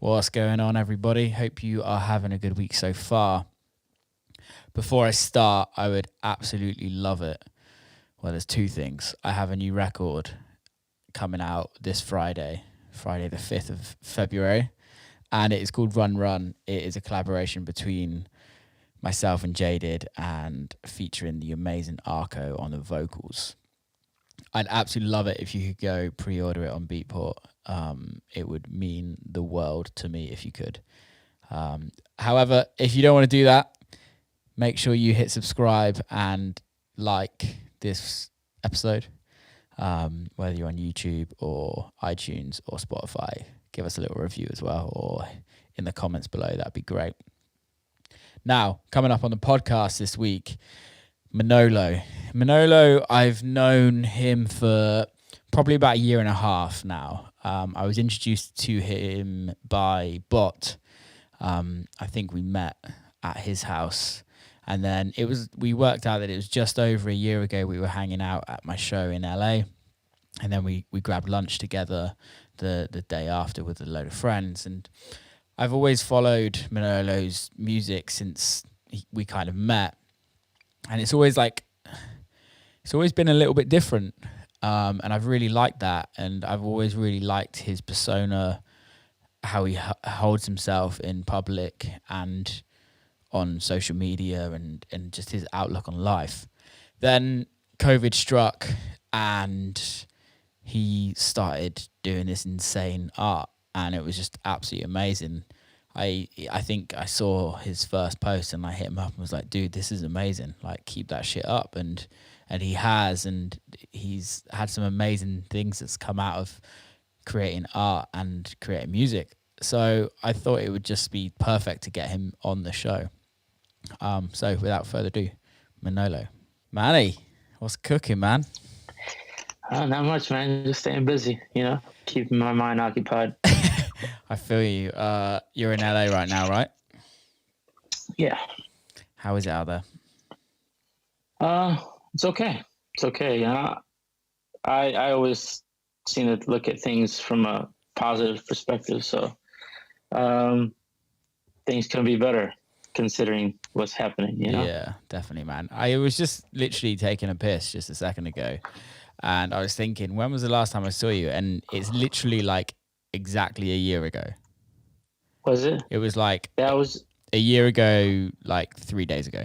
What's going on, everybody? Hope you are having a good week so far. Before I start, I would absolutely love it. Well, there's two things. I have a new record coming out this Friday the 5th of February, and it is called Run Run. It is a collaboration between myself and Jaded and featuring the amazing Arco on the vocals. I'd absolutely love it if you could go pre-order it on Beatport. It would mean the world to me if you could. However, if you don't want to do that, make sure you hit subscribe and like this episode, whether you're on YouTube or iTunes or Spotify. Give us a little review as well, or in the comments below. That'd be great. Now, coming up on the podcast this week, Manolo. I've known him for probably about a year and a half now. I was introduced to him by Bot. I think we met at his house, and then we worked out that it was just over a year ago we were hanging out at my show in LA, and then we grabbed lunch together the day after with a load of friends. And I've always followed Manolo's music since we kind of met. And it's always been a little bit different. And I've really liked that. And I've always really liked his persona, how he holds himself in public and on social media, and just his outlook on life. Then COVID struck and he started doing this insane art, and it was just absolutely amazing. I think I saw his first post and I hit him up and was like, dude, this is amazing. Like, keep that shit up. And he has, and he's had some amazing things that's come out of creating art and creating music. So I thought it would just be perfect to get him on the show. So without further ado, Manolo. Manny, what's cooking, man? Not much, man. Just staying busy, keeping my mind occupied. I feel you. You're in LA right now, right? Yeah. How is it out there? It's okay. It's okay. I always seem to look at things from a positive perspective. So, things can be better considering what's happening, Yeah, definitely, man. I was just literally taking a piss just a second ago, and I was thinking, when was the last time I saw you? And it's literally like exactly a year ago. Was it? It was like that was a year ago, like 3 days ago.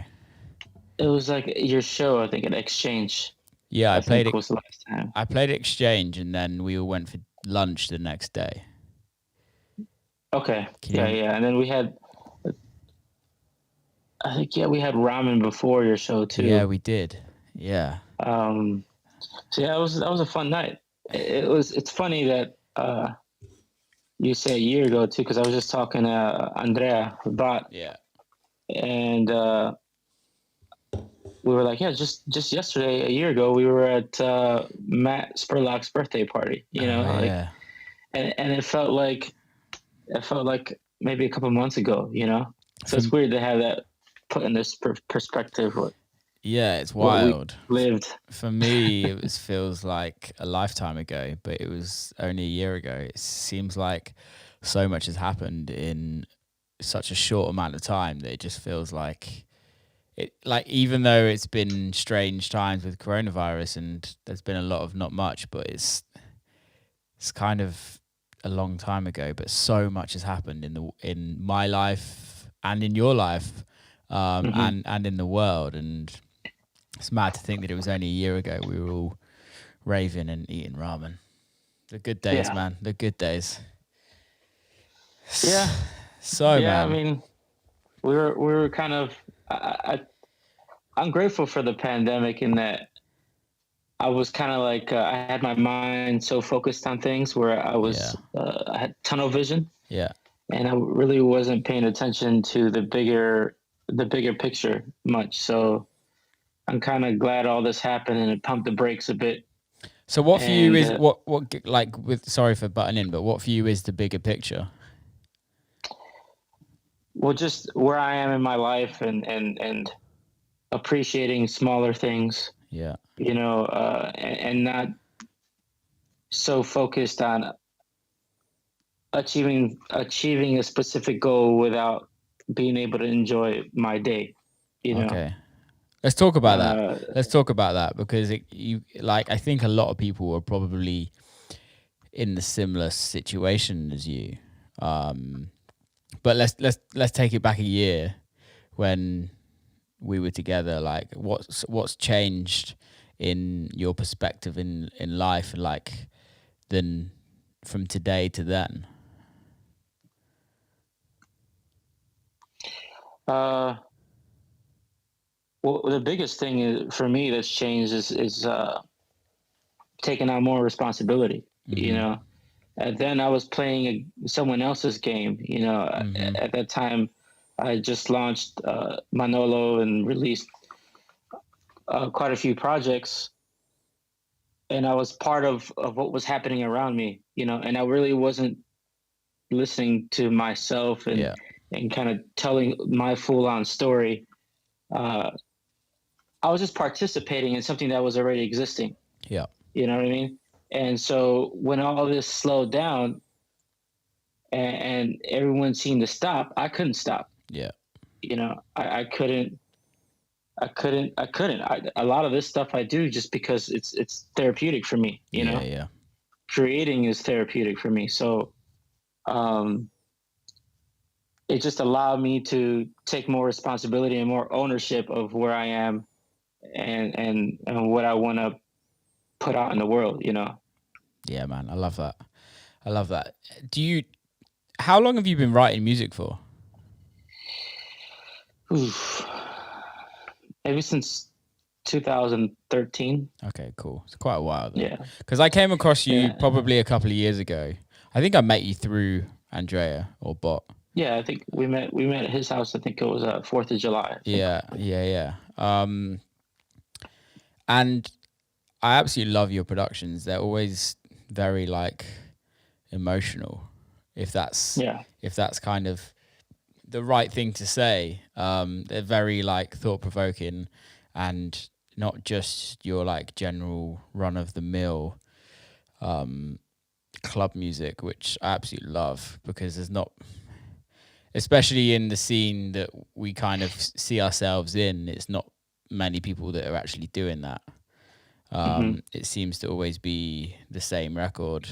It was like your show, I think, at Exchange. Yeah, I played it. Was the last time. I played Exchange, and then we all went for lunch the next day. Okay. Yeah. And then we had, I think, we had ramen before your show too. Yeah, we did. Yeah. So yeah, that was a fun night. It's funny that you say a year ago too, because I was just talking to Andrea about. Yeah. And we were like, yeah, just yesterday, a year ago, we were at Matt Spurlock's birthday party. Yeah. And it felt like maybe a couple months ago. So it's weird to have that put in this perspective. Yeah, it's wild. Lived. For me, it feels like a lifetime ago, but it was only a year ago. It seems like so much has happened in such a short amount of time that it just feels like it. Like, even though it's been strange times with coronavirus and there's been a lot of not much, but it's kind of a long time ago. But so much has happened in my life and in your life, and in the world. And it's mad to think that it was only a year ago we were all raving and eating ramen. The good days, man. The good days. Yeah. So, yeah, man. I mean, we were kind of. I'm grateful for the pandemic in that I was kind of like I had my mind so focused on things where I was I had tunnel vision. Yeah. And I really wasn't paying attention to the bigger picture much. So I'm kind of glad all this happened and it pumped the brakes a bit. So what for you is what like with sorry for butting in, but what for you is the bigger picture? Well, just where I am in my life and appreciating smaller things. Yeah. And not so focused on achieving a specific goal without being able to enjoy my day. You know. Okay. Let's talk about that. Uh, Let's talk about that because I think a lot of people are probably in the similar situation as you. Um, but let's take it back a year when we were together. Like, what's changed in your perspective in life, like, than from today to then? uh, well, the biggest thing for me that's changed is taking on more responsibility. You Mm-hmm. know, and then I was playing someone else's game. You know, Mm-hmm. at that time, I just launched Manolo and released quite a few projects, and I was part of what was happening around me. You know, and I really wasn't listening to myself Yeah. and kind of telling my full on story. Uh, I was just participating in something that was already existing. Yeah. You know what I mean? And so when all this slowed down and everyone seemed to stop, I couldn't stop. Yeah. You know, I couldn't. A lot of this stuff I do just because it's therapeutic for me. You Yeah. know, Yeah. creating is therapeutic for me. So um, it just allowed me to take more responsibility and more ownership of where I am and what I want to put out in the world. You know. Yeah, man. I love that. I love that. Do you? How long have you been writing music for? Oof. Maybe since 2013. Okay, cool. It's quite a while then. Yeah. Because I came across you Yeah. probably a couple of years ago. I think I met you through Andrea or Bot. Yeah, I think we met at his house. I think it was 4th of July. I think. Yeah, yeah, yeah. And I absolutely love your productions. They're always very like emotional. If that's Yeah. if that's kind of the right thing to say. They're very like thought provoking and not just your like general run of the mill club music, which I absolutely love because there's not, especially in the scene that we kind of see ourselves in, it's not many people that are actually doing that. Hmm. It seems to always be the same record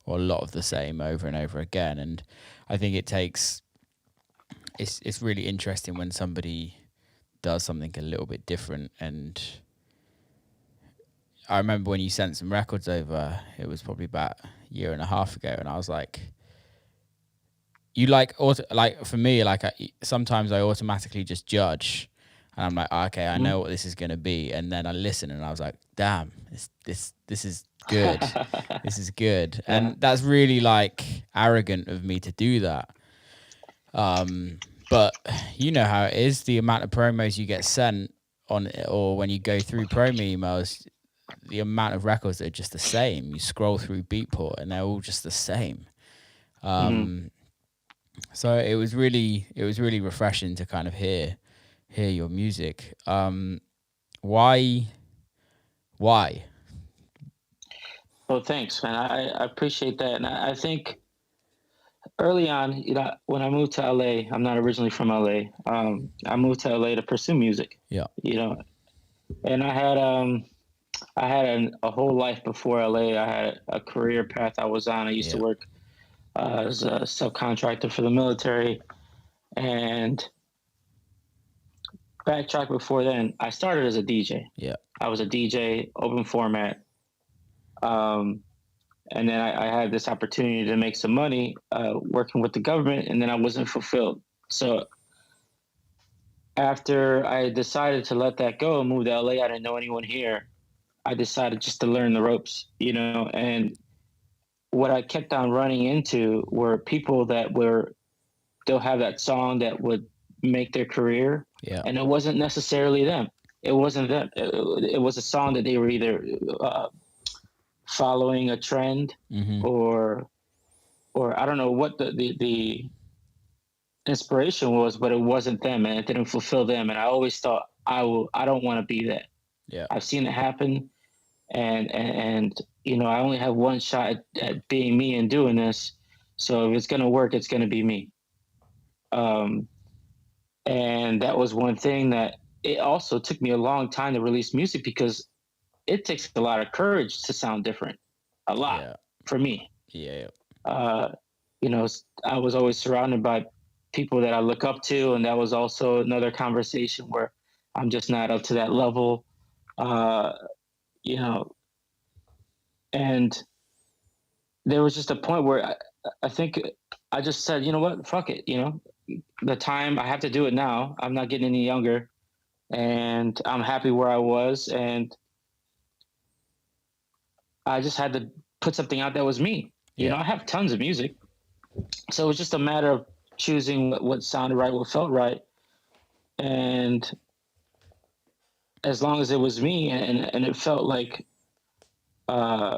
or a lot of the same over and over again. And I think it's really interesting when somebody does something a little bit different. And I remember when you sent some records over, it was probably about a year and a half ago, and I was like, you like for me, like sometimes I automatically just judge, and I'm like, okay, I know what this is gonna be, and then I listen, and I was like, damn, this is good, this is good, Yeah. and that's really like arrogant of me to do that. But you know how it is, the amount of promos you get sent on, or when you go through promo emails, the amount of records that are just the same. You scroll through Beatport and they're all just the same. Hmm. So it was really refreshing to kind of hear your music. Why why? Well, thanks, man. I appreciate that, and I think early on, you know, when I moved to LA, I'm not originally from LA. I moved to LA to pursue music. Yeah, You know, and I had a whole life before LA. I had a career path I was on. I used to yeah, work as a subcontractor for the military, and backtrack before then, I started as a DJ. yeah, I was a DJ, open format. Um, and then I had this opportunity to make some money working with the government, and then I wasn't fulfilled. So after I decided to let that go and move to LA, I didn't know anyone here. I decided just to learn the ropes, you know, and what I kept on running into were people that they'll have that song that would make their career, yeah. and it wasn't necessarily them. It wasn't them. It was a song that they were either following a trend Mm-hmm. or or I don't know what the inspiration was, but it wasn't them and it didn't fulfill them. And I always thought I don't want to be that. Yeah, I've seen it happen, and you know I only have one shot at being me and doing this. So if it's gonna work, it's gonna be me. Um, and that was one thing that it also took me a long time to release music because it takes a lot of courage to sound different, a lot Yeah. for me. Yeah. Uh, I was always surrounded by people that I look up to, and that was also another conversation where I'm just not up to that level. Uh, you know, and there was just a point where I think I just said, you know what, fuck it. The time I have to do it now. I'm not getting any younger, and I'm happy where I was, and I just had to put something out that was me. Yeah. I have tons of music, so it was just a matter of choosing what sounded right, what felt right, and as long as it was me and it felt like uh,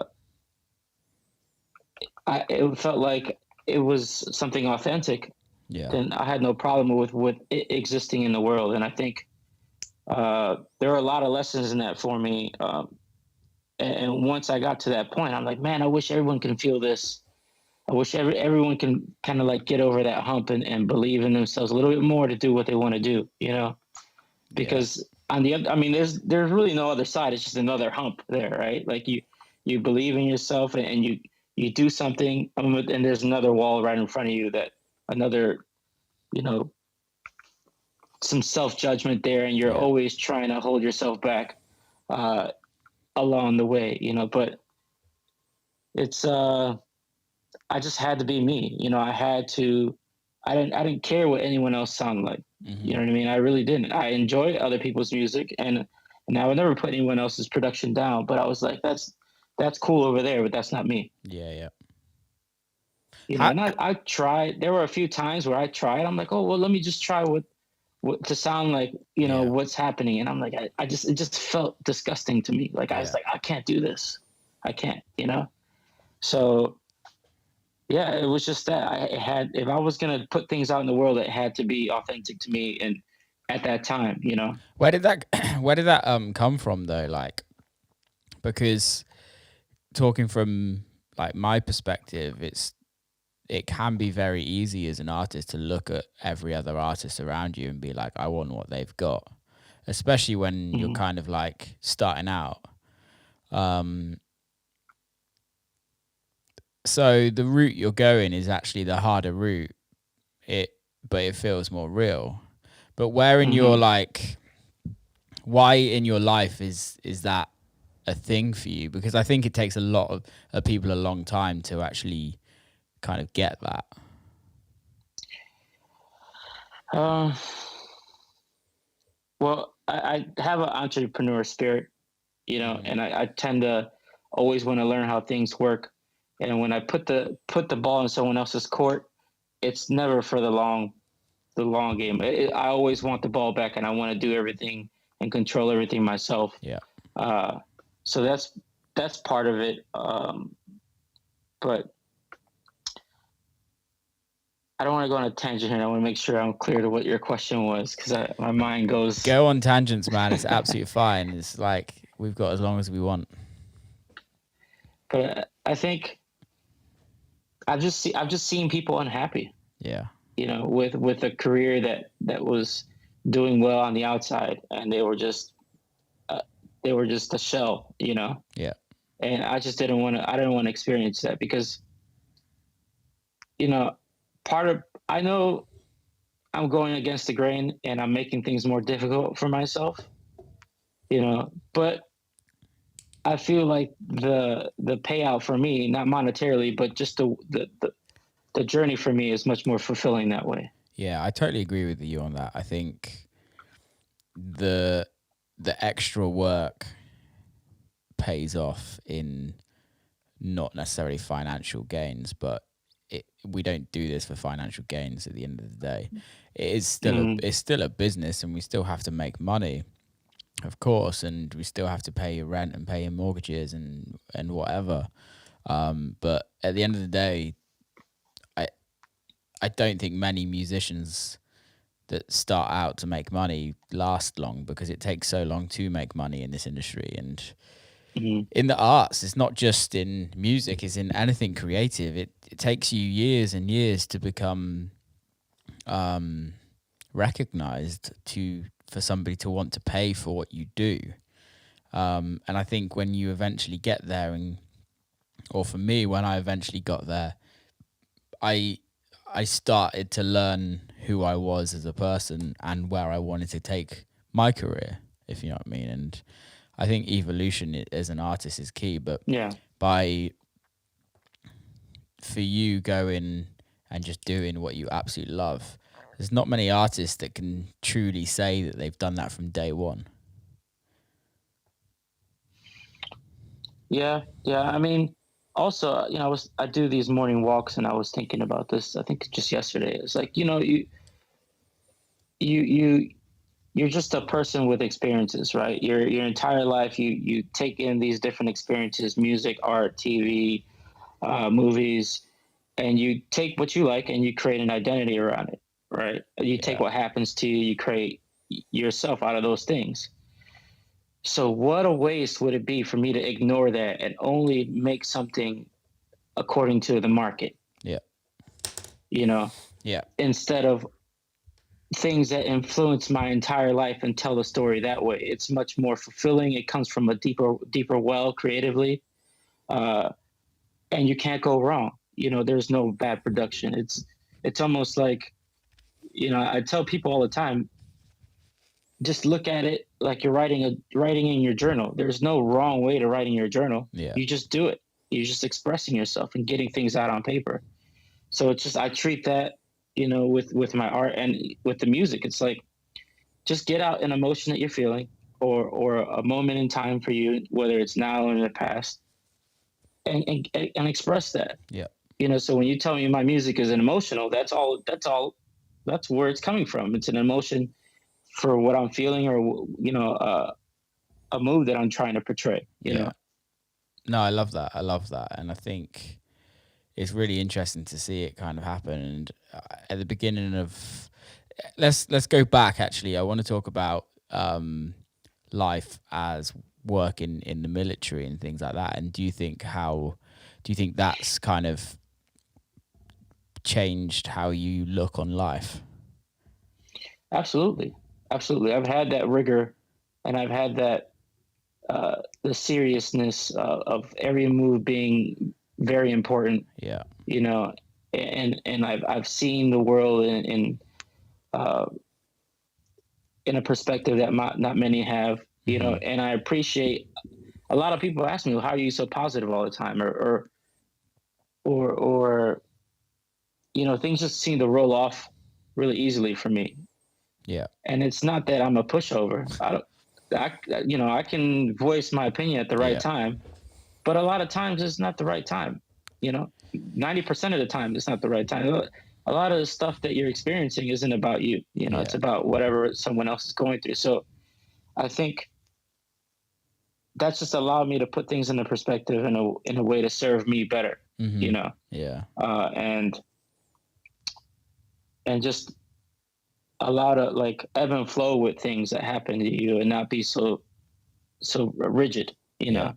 it felt like it was something authentic, Yeah. then I had no problem with it existing in the world. And I think there are a lot of lessons in that for me. And once I got to that point, I'm like, man, I wish everyone can feel this. I wish everyone can kind of like get over that hump and believe in themselves a little bit more to do what they want to do, Yeah. because on the other, I mean, there's really no other side. It's just another hump there, right? Like you believe in yourself and you do something, and there's another wall right in front of you that another, you know, some self judgment there, and you're Yeah. always trying to hold yourself back uh, along the way, But it's I just had to be me, I had to. I didn't care what anyone else sounded like. You Mm-hmm. know what I mean? I really didn't. I enjoyed other people's music, and I would never put anyone else's production down. But I was like, that's cool over there, but that's not me. Yeah. Yeah. How? And I tried. There were a few times where I tried. I'm like, oh well, let me just try what to sound like. Yeah. What's happening, and I'm like, I just it just felt disgusting to me. Like I was Yeah. like, I can't do this. I can't. So yeah, it was just that I had, if I was gonna put things out in the world, it had to be authentic to me and at that time. Where did that where did that come from though? Like, because talking from like my perspective, it can be very easy as an artist to look at every other artist around you and be like, I want what they've got, especially when you're Hmm. kind of like starting out. Um, so the route you're going is actually the harder route. It, but it feels more real. But where in your Hmm. like, why in your life is that a thing for you? Because I think it takes a lot of people a long time to actually kind of get that. Uh, well, I have an entrepreneur spirit, Mm-hmm. and I tend to always want to learn how things work. And when I put the ball in someone else's court, it's never for the long game. I always want the ball back, and I want to do everything and control everything myself. Yeah. Uh, so that's part of it. But I don't want to go on a tangent here. I want to make sure I'm clear to what your question was because my mind goes. Go on tangents, man. It's absolutely fine. It's like we've got as long as we want. But I think I've just seen people unhappy, Yeah. with a career that was doing well on the outside, and uh, they were just a shell. Yeah. And I just didn't want to. I didn't want to experience that because you know, part of I know I'm going against the grain and I'm making things more difficult for myself. But I feel like the payout for me, not monetarily, but just the journey for me is much more fulfilling that way. Yeah, I totally agree with you on that. I think the the extra work pays off in not necessarily financial gains, but we don't do this for financial gains at the end of the day. Mm. It's still a business and we still have to make money, of course, and we still have to pay your rent and pay your mortgages and whatever. But at the end of the day, I I don't think many musicians that start out to make money last long because it takes so long to make money in this industry. And in the arts, it's not just in music, it's in anything creative. It takes you years and years to become recognized, to for somebody to want to pay for what you do. And I think when you eventually get there, or for me, when I eventually got there, I I started to learn who I was as a person and where I wanted to take my career, if you know what I mean. And I think evolution as an artist is key. But Yeah. by for you going and just doing what you absolutely love, there's not many artists that can truly say that they've done that from day one. Yeah. Yeah. I mean, also, I do these morning walks, and I was thinking about this. I think just yesterday. It's like, you you you're just a person with experiences, right? Your entire life, you take in these different experiences: music, art, TV, movies, and you take what you like and you create an identity around it, right? You take Yeah. what happens to you, you create yourself out of those things. So what a waste would it be for me to ignore that and only make something according to the market, Yeah. you know, Yeah. instead of things that influence my entire life and tell the story that way. It's much more fulfilling. It comes from a deeper well creatively, uh, and you can't go wrong. There's no bad production. It's almost like, I tell people all the time, just look at it like you're writing in your journal. There's no wrong way to write in your journal. Yeah. You just do it. You're just expressing yourself and getting things out on paper. So it's just, I treat that, with my art and with the music. It's like, just get out an emotion that you're feeling, or a moment in time for you, whether it's now or in the past, and express that. Yeah. So when you tell me my music is an emotional, that's where it's coming from. It's an emotion for what I'm feeling, or a mood that I'm trying to portray. Yeah. No, I love that. I love that. And I think it's really interesting to see it kind of happen. And at the beginning of, let's go back. Actually, I want to talk about life as work in the military and things like that. And do you think that's kind of changed how you look on life? Absolutely, absolutely. I've had that rigor, and I've had that the seriousness of every move being very important. Yeah. And I've seen the world uh, in a perspective that not many have. And I appreciate, a lot of people ask me, well, how are you so positive all the time, or things just seem to roll off really easily for me. Yeah. And it's not that I'm a pushover. I can voice my opinion at the right Yeah. time, but a lot of times it's not the right time. 90% of the time it's not the right time. A lot of the stuff that you're experiencing isn't about you. It's about whatever someone else is going through. So I think that's just allowed me to put things into perspective in a way to serve me better. Yeah. And just allow to, like, ebb and flow with things that happen to you and not be so rigid. Yeah.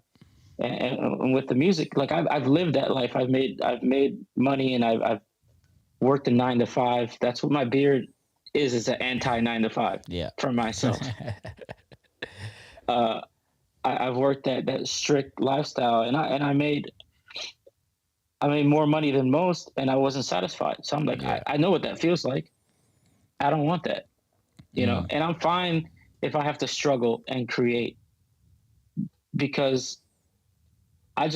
And with the music, like, I've lived that life. I've made money, and I've worked a 9 to 5. That's what my beard is an anti 9 to 5 Yeah. for myself. I've worked that strict lifestyle, and I made more money than most, and I wasn't satisfied. So I'm like, Yeah. I know what that feels like. I don't want that, and I'm fine if I have to struggle and create, because I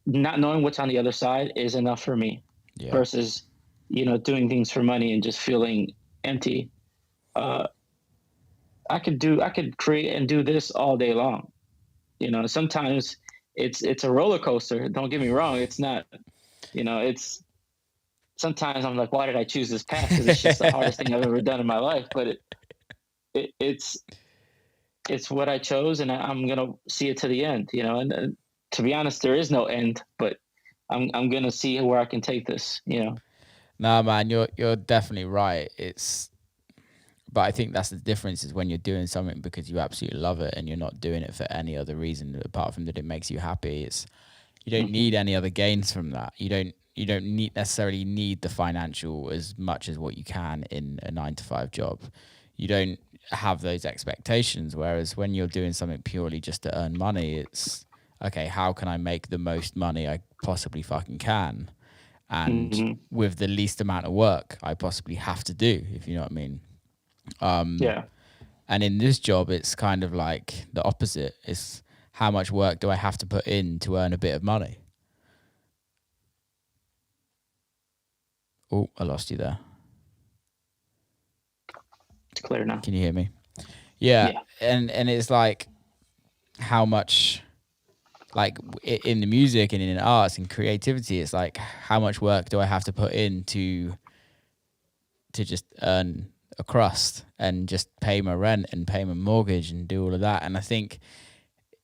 not knowing what's on the other side is enough for me. Yeah. Versus, doing things for money and just feeling empty. I could create and do this all day long. Sometimes it's a roller coaster. Don't get me wrong. It's not, it's sometimes I'm like, why did I choose this path? Because it's just the hardest thing I've ever done in my life. But it's what I chose, and I'm gonna see it to the end. And to be honest, there is no end, but I'm gonna see where I can take this. No, man, you're definitely right. It's but I think that's the difference is when you're doing something because you absolutely love it and you're not doing it for any other reason apart from that it makes you happy. It's you don't need any other gains from that. You don't necessarily need the financial as much as what you can in a 9 to 5 job. You don't have those expectations. Whereas when you're doing something purely just to earn money, it's okay, how can I make the most money I possibly fucking can? And with the least amount of work I possibly have to do, if you know what I mean. Yeah. And in this job, it's kind of like the opposite. It's how much work do I have to put in to earn a bit of money? Oh, I lost you there. It's clear now. Can you hear me? Yeah. Yeah. And it's like how much, like in the music and in arts and creativity, it's like how much work do I have to put in to just earn a crust and just pay my rent and pay my mortgage and do all of that. And I think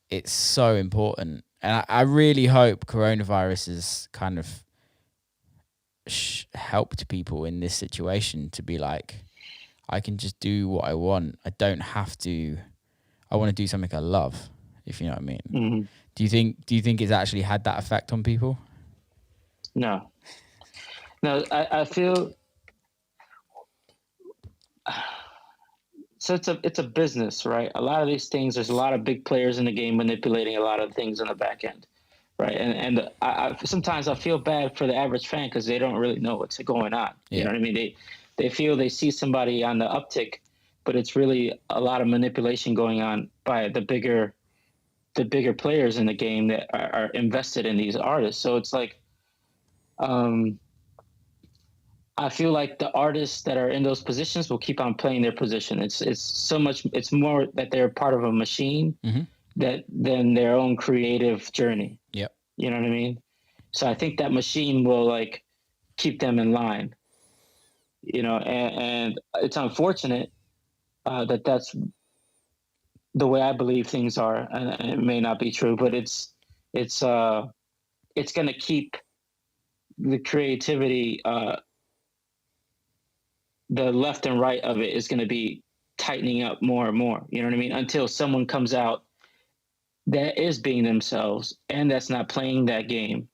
it's so important. And I really hope coronavirus has kind of helped people in this situation to be like, I can just do what I want. I don't have to. I want to do something I love, if you know what I mean. Mm-hmm. Do you think it's actually had that effect on people? No. I feel so. It's a business, right? A lot of these things. There's a lot of big players in the game manipulating a lot of things on the back end, right? And I sometimes I feel bad for the average fan because they don't really know what's going on. Yeah. You know what I mean? They feel they see somebody on the uptick, but it's really a lot of manipulation going on by the bigger players in the game that are invested in these artists. So it's like, I feel like the artists that are in those positions will keep on playing their position. It's so much. It's more that they're part of a machine that than their own creative journey. Yep. You know what I mean? So I think that machine will like keep them in line. You know, and it's unfortunate that that's the way I believe things are, and it may not be true, but it's going to keep the creativity. The left and right of it is going to be tightening up more and more. You know what I mean? Until someone comes out that is being themselves and that's not playing that game.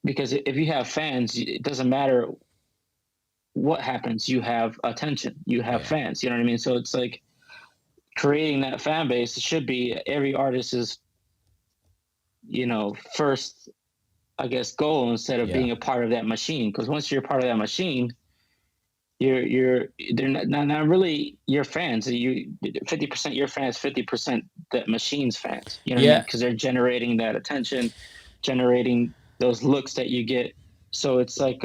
Because if you have fans, it doesn't matter what happens. You have attention. You have fans. You know what I mean? So it's like creating that fan base. It should be every artist's, first, I guess, goal instead of being a part of that machine. Because once you're part of that machine, they're not really your fans. 50% your fans, 50% that machine's fans. You know what I mean? Because they're generating that attention, generating those looks that you get. So it's like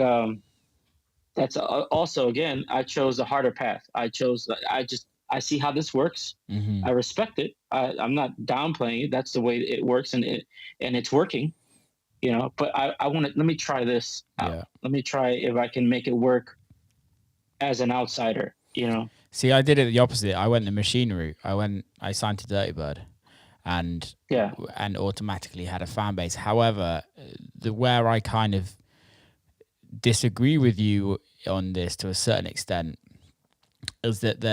that's also, again, I chose a harder path. I see how this works. Mm-hmm. I respect it. I'm not downplaying it. That's the way it works, and it's working. But I want to, let me try this out. Let me try if I can make it work as an outsider, See, I did it the opposite. I went the machine route. I signed to Dirty Bird and automatically had a fan base. However, where I kind of disagree with you on this to a certain extent is that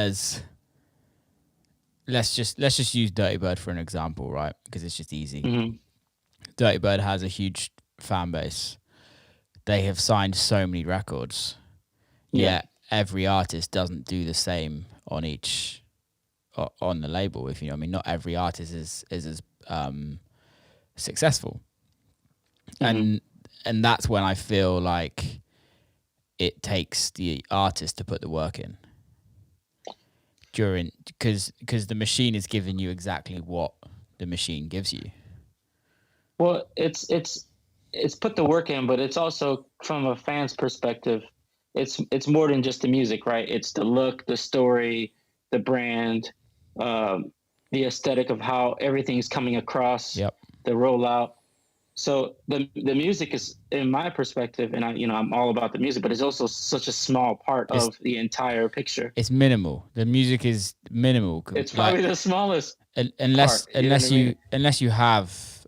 let's just use Dirty Bird for an example, right? Because it's just easy. Mm-hmm. Dirty Bird has a huge fan base. They have signed so many records. Yet every artist doesn't do the same on the label, if you know what I mean. Not every artist is as successful. Mm-hmm. And that's when I feel like it takes the artist to put the work in. Because the machine is giving you exactly what the machine gives you. Well, it's put the work in, but it's also from a fan's perspective. It's more than just the music, right? It's the look, the story, the brand, the aesthetic of how everything's coming across. Yep. The rollout. So the music is, in my perspective, and I'm all about the music, but it's also such a small part of the entire picture. It's minimal. The music is minimal. It's probably the smallest. Unless you have,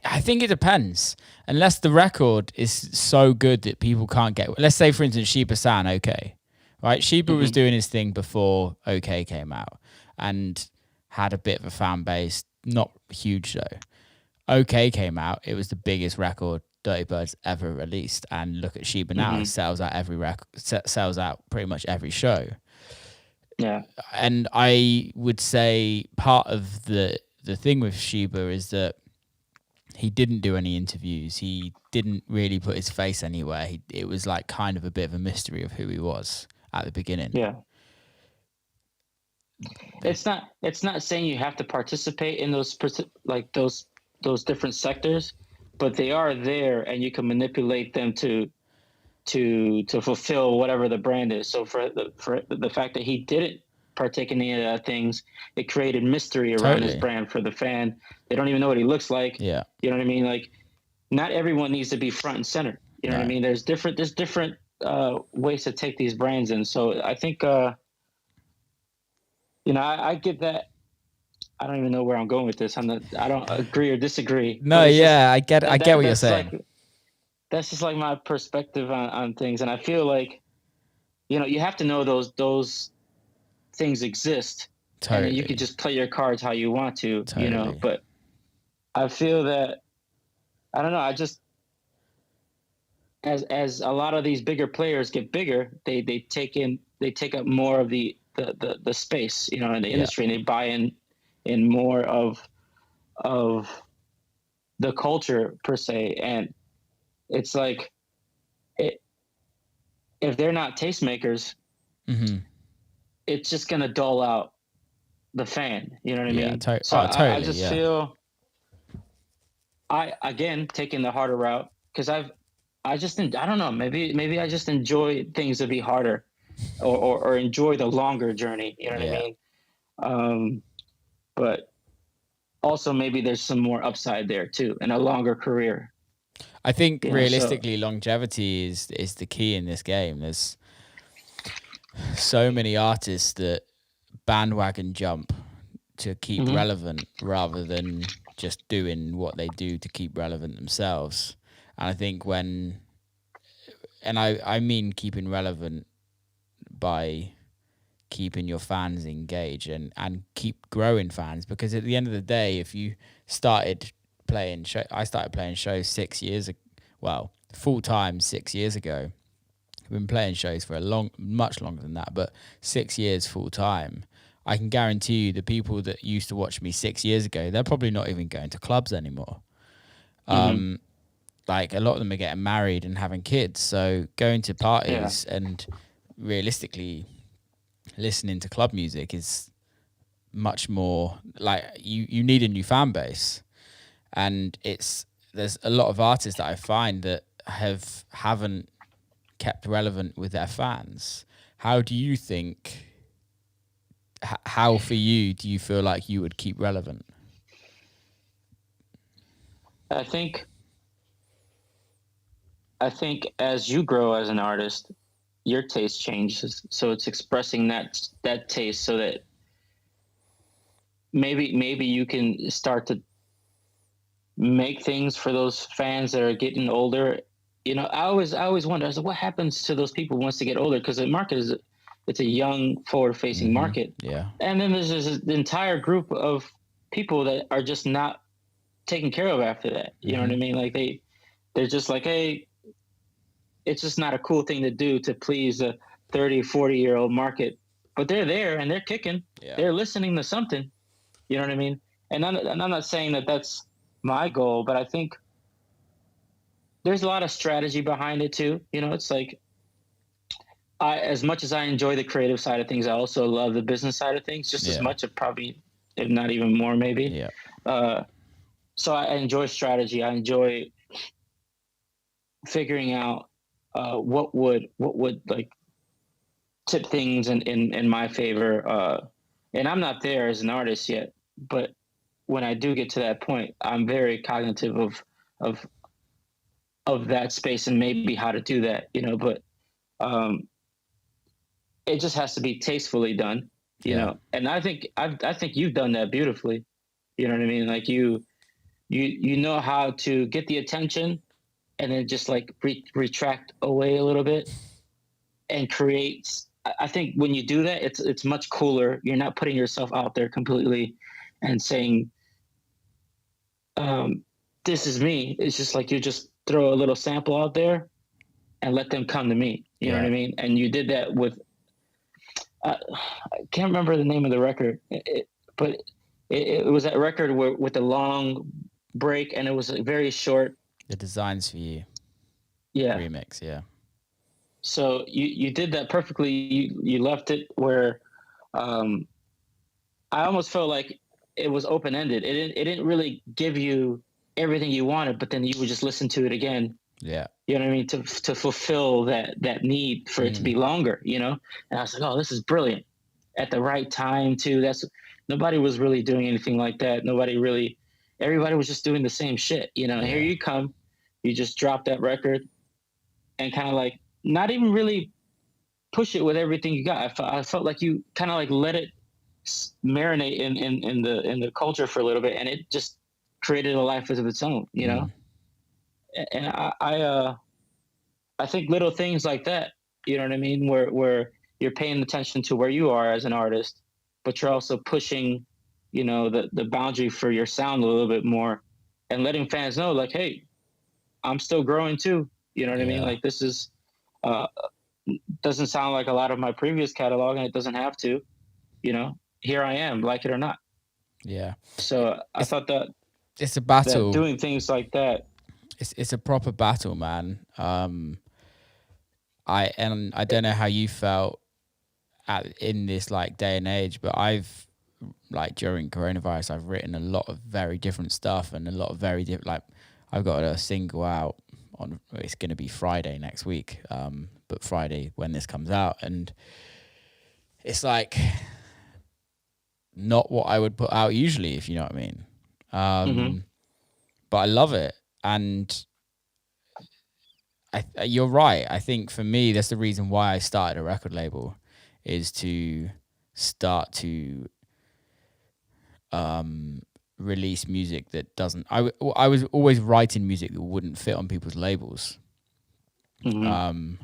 I think it depends. Unless the record is so good that people can't get. Let's say, for instance, Sheep San, okay, right? Sheba was doing his thing before OK came out and had a bit of a fan base, not huge though. OK came out, it was the biggest record Dirty Birds ever released, and look at Sheba now; it sells out every sells out pretty much every show. Yeah, and I would say part of the thing with Sheba is that he didn't do any interviews. He didn't really put his face anywhere. It was like kind of a bit of a mystery of who he was at the beginning. yeah. It's not saying you have to participate in those those different sectors, but they are there, and you can manipulate them to fulfill whatever the brand is. So for the fact that he didn't partake in any of that things, it created mystery around his brand for the fan. They don't even know what he looks like. Yeah, you know what I mean. Like, not everyone needs to be front and center. You know what I mean. There's different ways to take these brands in. So I think I get that. I don't even know where I'm going with this. I don't agree or disagree. No, I get what you're saying. Like, that's just like my perspective on things, and I feel like, you have to know those things exist, and you could just play your cards how you want to, But I feel that, I don't know. I just, as a lot of these bigger players get bigger, they take up more of the space, in the industry, and they buy in more of the culture per se, and it's like, if they're not tastemakers, it's just gonna dull out the fan. You know what I mean? So I just feel, again, taking the harder route, because I don't know, maybe I just enjoy things to be harder, or enjoy the longer journey. You know what I mean? But also maybe there's some more upside there too, and a longer career. I think realistically, longevity is the key in this game. There's so many artists that bandwagon jump to keep relevant rather than just doing what they do to keep relevant themselves. And I think I mean keeping relevant by keeping your fans engaged and keep growing fans, because at the end of the day, if you started playing I started playing shows 6 years ago, full time 6 years ago. I've been playing shows for much longer than that, but 6 years full time. I can guarantee you the people that used to watch me 6 years ago, they're probably not even going to clubs anymore. Like, a lot of them are getting married and having kids, so going to parties and realistically listening to club music is much more like, you need a new fan base. And there's a lot of artists that I find that haven't kept relevant with their fans. How do you think, how for you do you feel like you would keep relevant? I think as you grow as an artist, your taste changes. So it's expressing that taste, so that maybe you can start to make things for those fans that are getting older. I always wonder, what happens to those people once they get older? Because the market it's a young, forward-facing market. Yeah. And then there's this entire group of people that are just not taken care of after that. You know what I mean? Like, they're just like, hey, it's just not a cool thing to do to please a 30, 40-year-old market. But they're there and they're kicking. Yeah. They're listening to something. You know what I mean? And I'm not saying that that's my goal, but I think there's a lot of strategy behind it too. It's like, as much as I enjoy the creative side of things, I also love the business side of things just as much, probably, if not even more, maybe. Yeah. So I enjoy strategy. I enjoy figuring out what would like tip things in my favor. And I'm not there as an artist yet, but when I do get to that point, I'm very cognitive of that space and maybe how to do that, but it just has to be tastefully done, you know. And I think you've done that beautifully. You know what I mean? Like, you know how to get the attention and then just like retract away a little bit and create I think when you do that, it's much cooler. You're not putting yourself out there completely and saying, um, "This is me." It's just like you just throw a little sample out there and let them come to me. You know what Yeah. I mean? And you did that with I can't remember the name of the record, but it was that record with the long break, and it was very short. The Designs for You Yeah. remix. Yeah. So you did that perfectly. You left it where um, I almost felt like it was open ended. It didn't really give you everything you wanted, but then you would just listen to it again. Yeah. You know what I mean? To fulfill that need for it to be longer. You know, and I was like, oh, this is brilliant. At the right time too. That's nobody was really doing anything like that. Everybody was just doing the same shit. You know, Yeah. here you come, you just drop that record and kind of like not even really push it with everything you got. I felt like you kind of like let it marinate in the culture for a little bit, and it just created a life of its own. You know, and I think little things like that. You know what I mean? Where you're paying attention to where you are as an artist, but you're also pushing, you know, the boundary for your sound a little bit more, and letting fans know like, hey, I'm still growing too. You know what I mean? Yeah. Like this is uh, doesn't sound like a lot of my previous catalog, and it doesn't have to. You know, here I am, like it or not. Yeah. So I thought that It's a battle. doing things like that. It's a proper battle, man. I don't know how you felt in this like day and age, but I've like during coronavirus, I've written a lot of very different stuff and a lot of very different. Like I've got a single out on. It's going to be Friday next week, but Friday when this comes out, and it's like not what I would put out usually, if you know what I mean. But I love it, and you're right. I think for me, that's the reason why I started a record label, is to start to release music that doesn't. I was always writing music that wouldn't fit on people's labels, and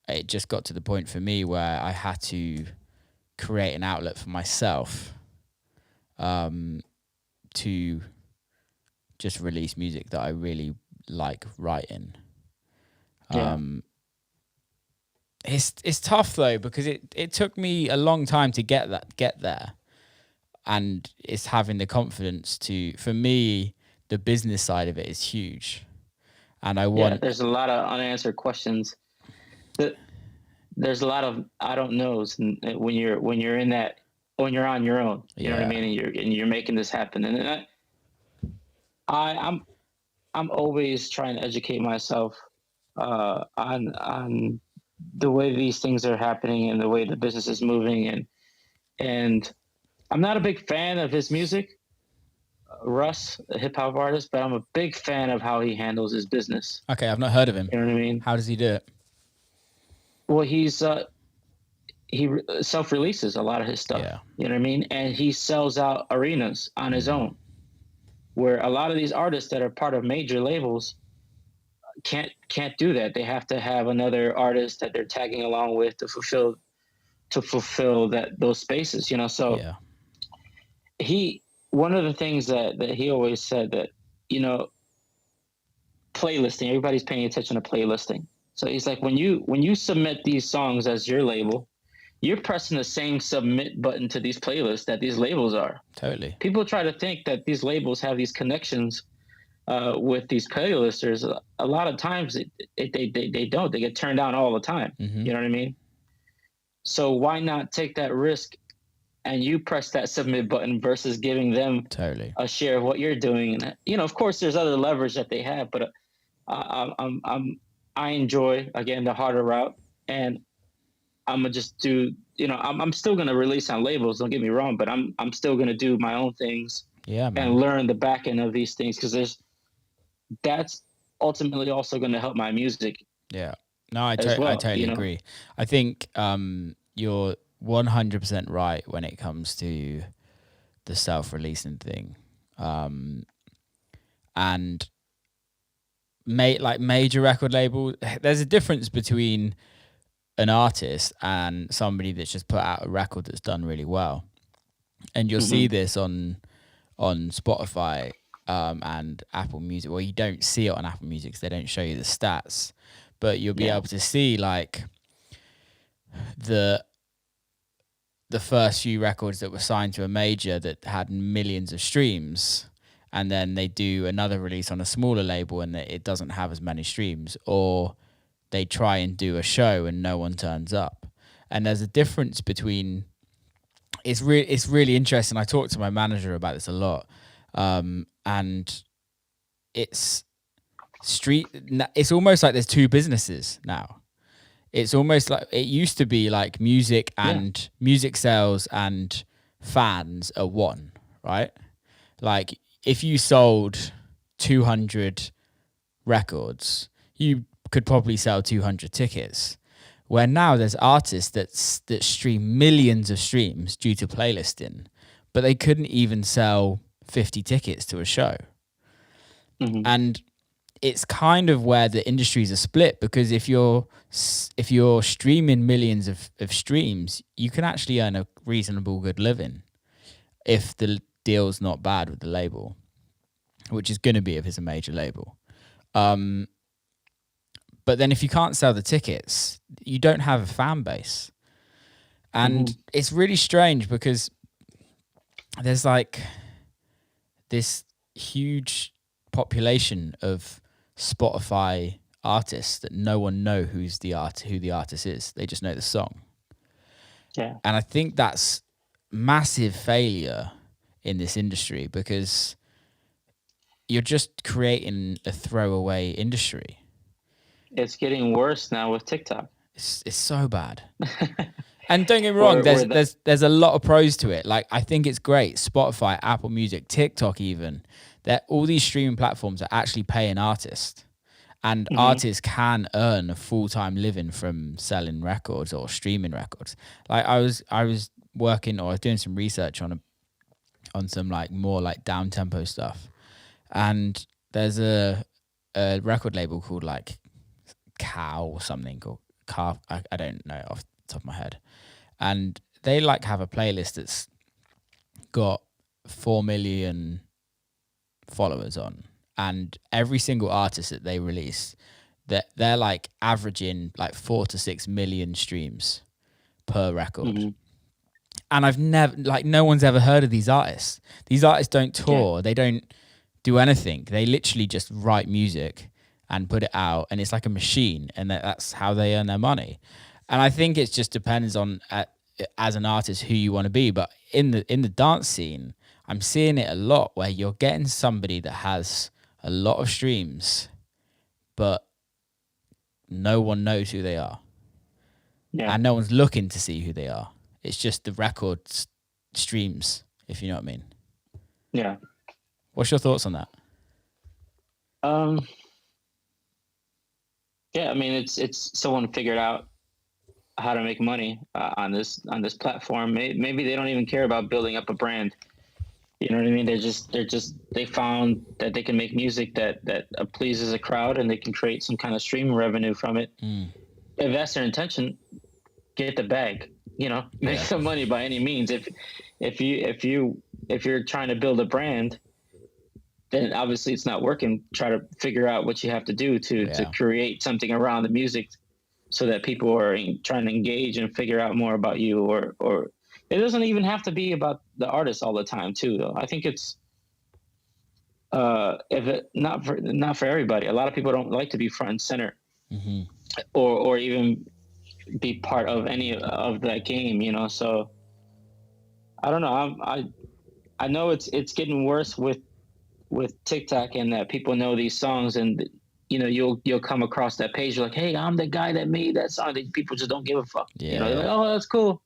it just got to the point for me where I had to create an outlet for myself, to just release music that I really like writing. Yeah. It's tough though, because it took me a long time to get there, and it's having the confidence to. For me, the business side of it is huge, and I want. There's a lot of unanswered questions. There's a lot of I don't knows when you're in that when you're on your own. You know what I mean? And you're making this happen. And I'm always trying to educate myself on the way these things are happening and the way the business is moving. And I'm not a big fan of his music, Russ, a hip hop artist, but I'm a big fan of how he handles his business. Okay, I've not heard of him. You know what I mean? How does he do it? Well, he self releases a lot of his stuff. Yeah. You know what I mean? And he sells out arenas on his own, where a lot of these artists that are part of major labels can't do that. They have to have another artist that they're tagging along with to fulfill those spaces. You know, so Yeah. One of the things that he always said that, you know, playlisting, everybody's paying attention to playlisting. So he's like, when you submit these songs as your label, you're pressing the same submit button to these playlists that these labels are. Totally. People try to think that these labels have these connections with these playlisters. A lot of times they don't. They get turned down all the time. Mm-hmm. You know what I mean? So why not take that risk and you press that submit button versus giving them a share of what you're doing? And you know, of course, there's other leverage that they have, but I enjoy, again, the harder route, and I'm gonna just do. You know, I'm still gonna release on labels. Don't get me wrong, but I'm still gonna do my own things. Yeah, man. And learn the back end of these things, because that's ultimately also going to help my music. Yeah. No, I totally agree. I think you're 100% right when it comes to the self-releasing thing. And like major record labels, there's a difference between an artist and somebody that's just put out a record that's done really well, and you'll see this on Spotify and Apple Music. Well, you don't see it on Apple Music because they don't show you the stats, but you'll be able to see like the first few records that were signed to a major that had millions of streams, and then they do another release on a smaller label and it doesn't have as many streams, or they try and do a show and no one turns up. And there's a difference between, it's really interesting. I talked to my manager about this a lot, and it's almost like there's two businesses now. It's almost like it used to be like music and music sales and fans are one, right? Like if you sold 200 records, you could probably sell 200 tickets. Where now there's artists that stream millions of streams due to playlisting, but they couldn't even sell 50 tickets to a show. And it's kind of where the industries are split, because if you're streaming millions of streams, you can actually earn a reasonable good living if the deal's not bad with the label, which is going to be if it's a major label. But then if you can't sell the tickets, you don't have a fan base. And it's really strange because there's like this huge population of Spotify artists that no one know who the artist is. They just know the song. Yeah. And I think that's massive failure in this industry, because you're just creating a throwaway industry. It's getting worse now with TikTok. It's so bad. And don't get me wrong, there's a lot of pros to it. Like, I think it's great. Spotify, Apple Music, TikTok even. That all these streaming platforms are actually paying artists. And artists can earn a full-time living from selling records or streaming records. Like I was working, or I was doing some research on some like more like down tempo stuff. And there's a record label called like Cow or something, or Car, I don't know off the top of my head. And they like have a playlist that's got 4 million followers on, and every single artist that they release, they're like averaging like 4 to 6 million streams per record. And I've never, like, no one's ever heard of these artists. These artists don't tour, they don't do anything. They literally just write music and put it out, and it's like a machine, and that's how they earn their money. And I think it just depends on, as an artist, who you want to be. But in the dance scene, I'm seeing it a lot where you're getting somebody that has a lot of streams, but no one knows who they are. Yeah. And no one's looking to see who they are. It's just the record streams, if you know what I mean. Yeah. What's your thoughts on that? Yeah, I mean, it's someone figured out how to make money on this platform. Maybe they don't even care about building up a brand. You know what I mean? They found that they can make music that pleases a crowd, and they can create some kind of stream revenue from it. If that's their intention, get the bag. You know, make some money by any means. If you're trying to build a brand, then obviously it's not working. Try to figure out what you have to do to create something around the music, so that people are trying to engage and figure out more about you. Or it doesn't even have to be about the artist all the time too, though. I think it's not for everybody. A lot of people don't like to be front and center, or even be part of any of that game, you know. So I don't know. I know it's getting worse with TikTok, and that people know these songs, and you know, you'll come across that page, you're like, hey, I'm the guy that made that song. People just don't give a fuck. You know, they're like, oh, that's cool.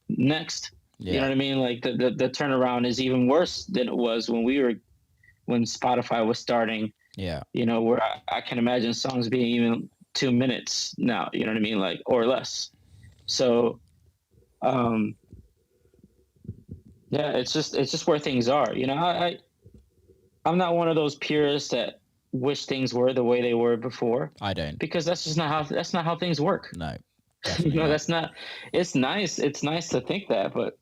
Next. You know what I mean? Like the turnaround is even worse than it was when Spotify was starting. Yeah. You know, where I can imagine songs being even 2 minutes now, you know what I mean? Like, or less. So it's just where things are. You know, I'm not one of those purists that wish things were the way they were before. I don't, because that's not how things work. No, Definitely not. that's not. It's nice. It's nice to think that, but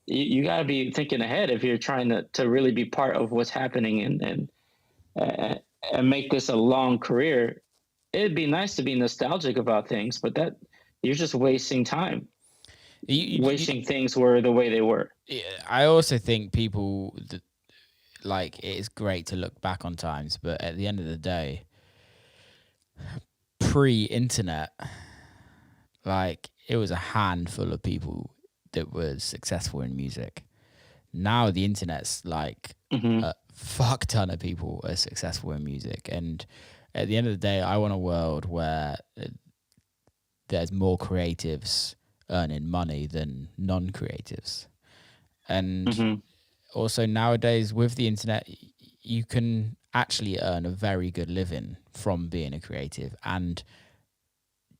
you got to be thinking ahead if you're trying to really be part of what's happening uh, and make this a long career. It'd be nice to be nostalgic about things, but that you're just wasting time, You, wishing things were the way they were. I also think people like it is great to look back on times, but at the end of the day, pre-internet, like it was a handful of people that was successful in music. Now the internet's like Hmm. a fuck ton of people are successful in music, and at the end of the day, I want a world where there's more creatives earning money than non-creatives. And Hmm. also nowadays with the internet, you can actually earn a very good living from being a creative and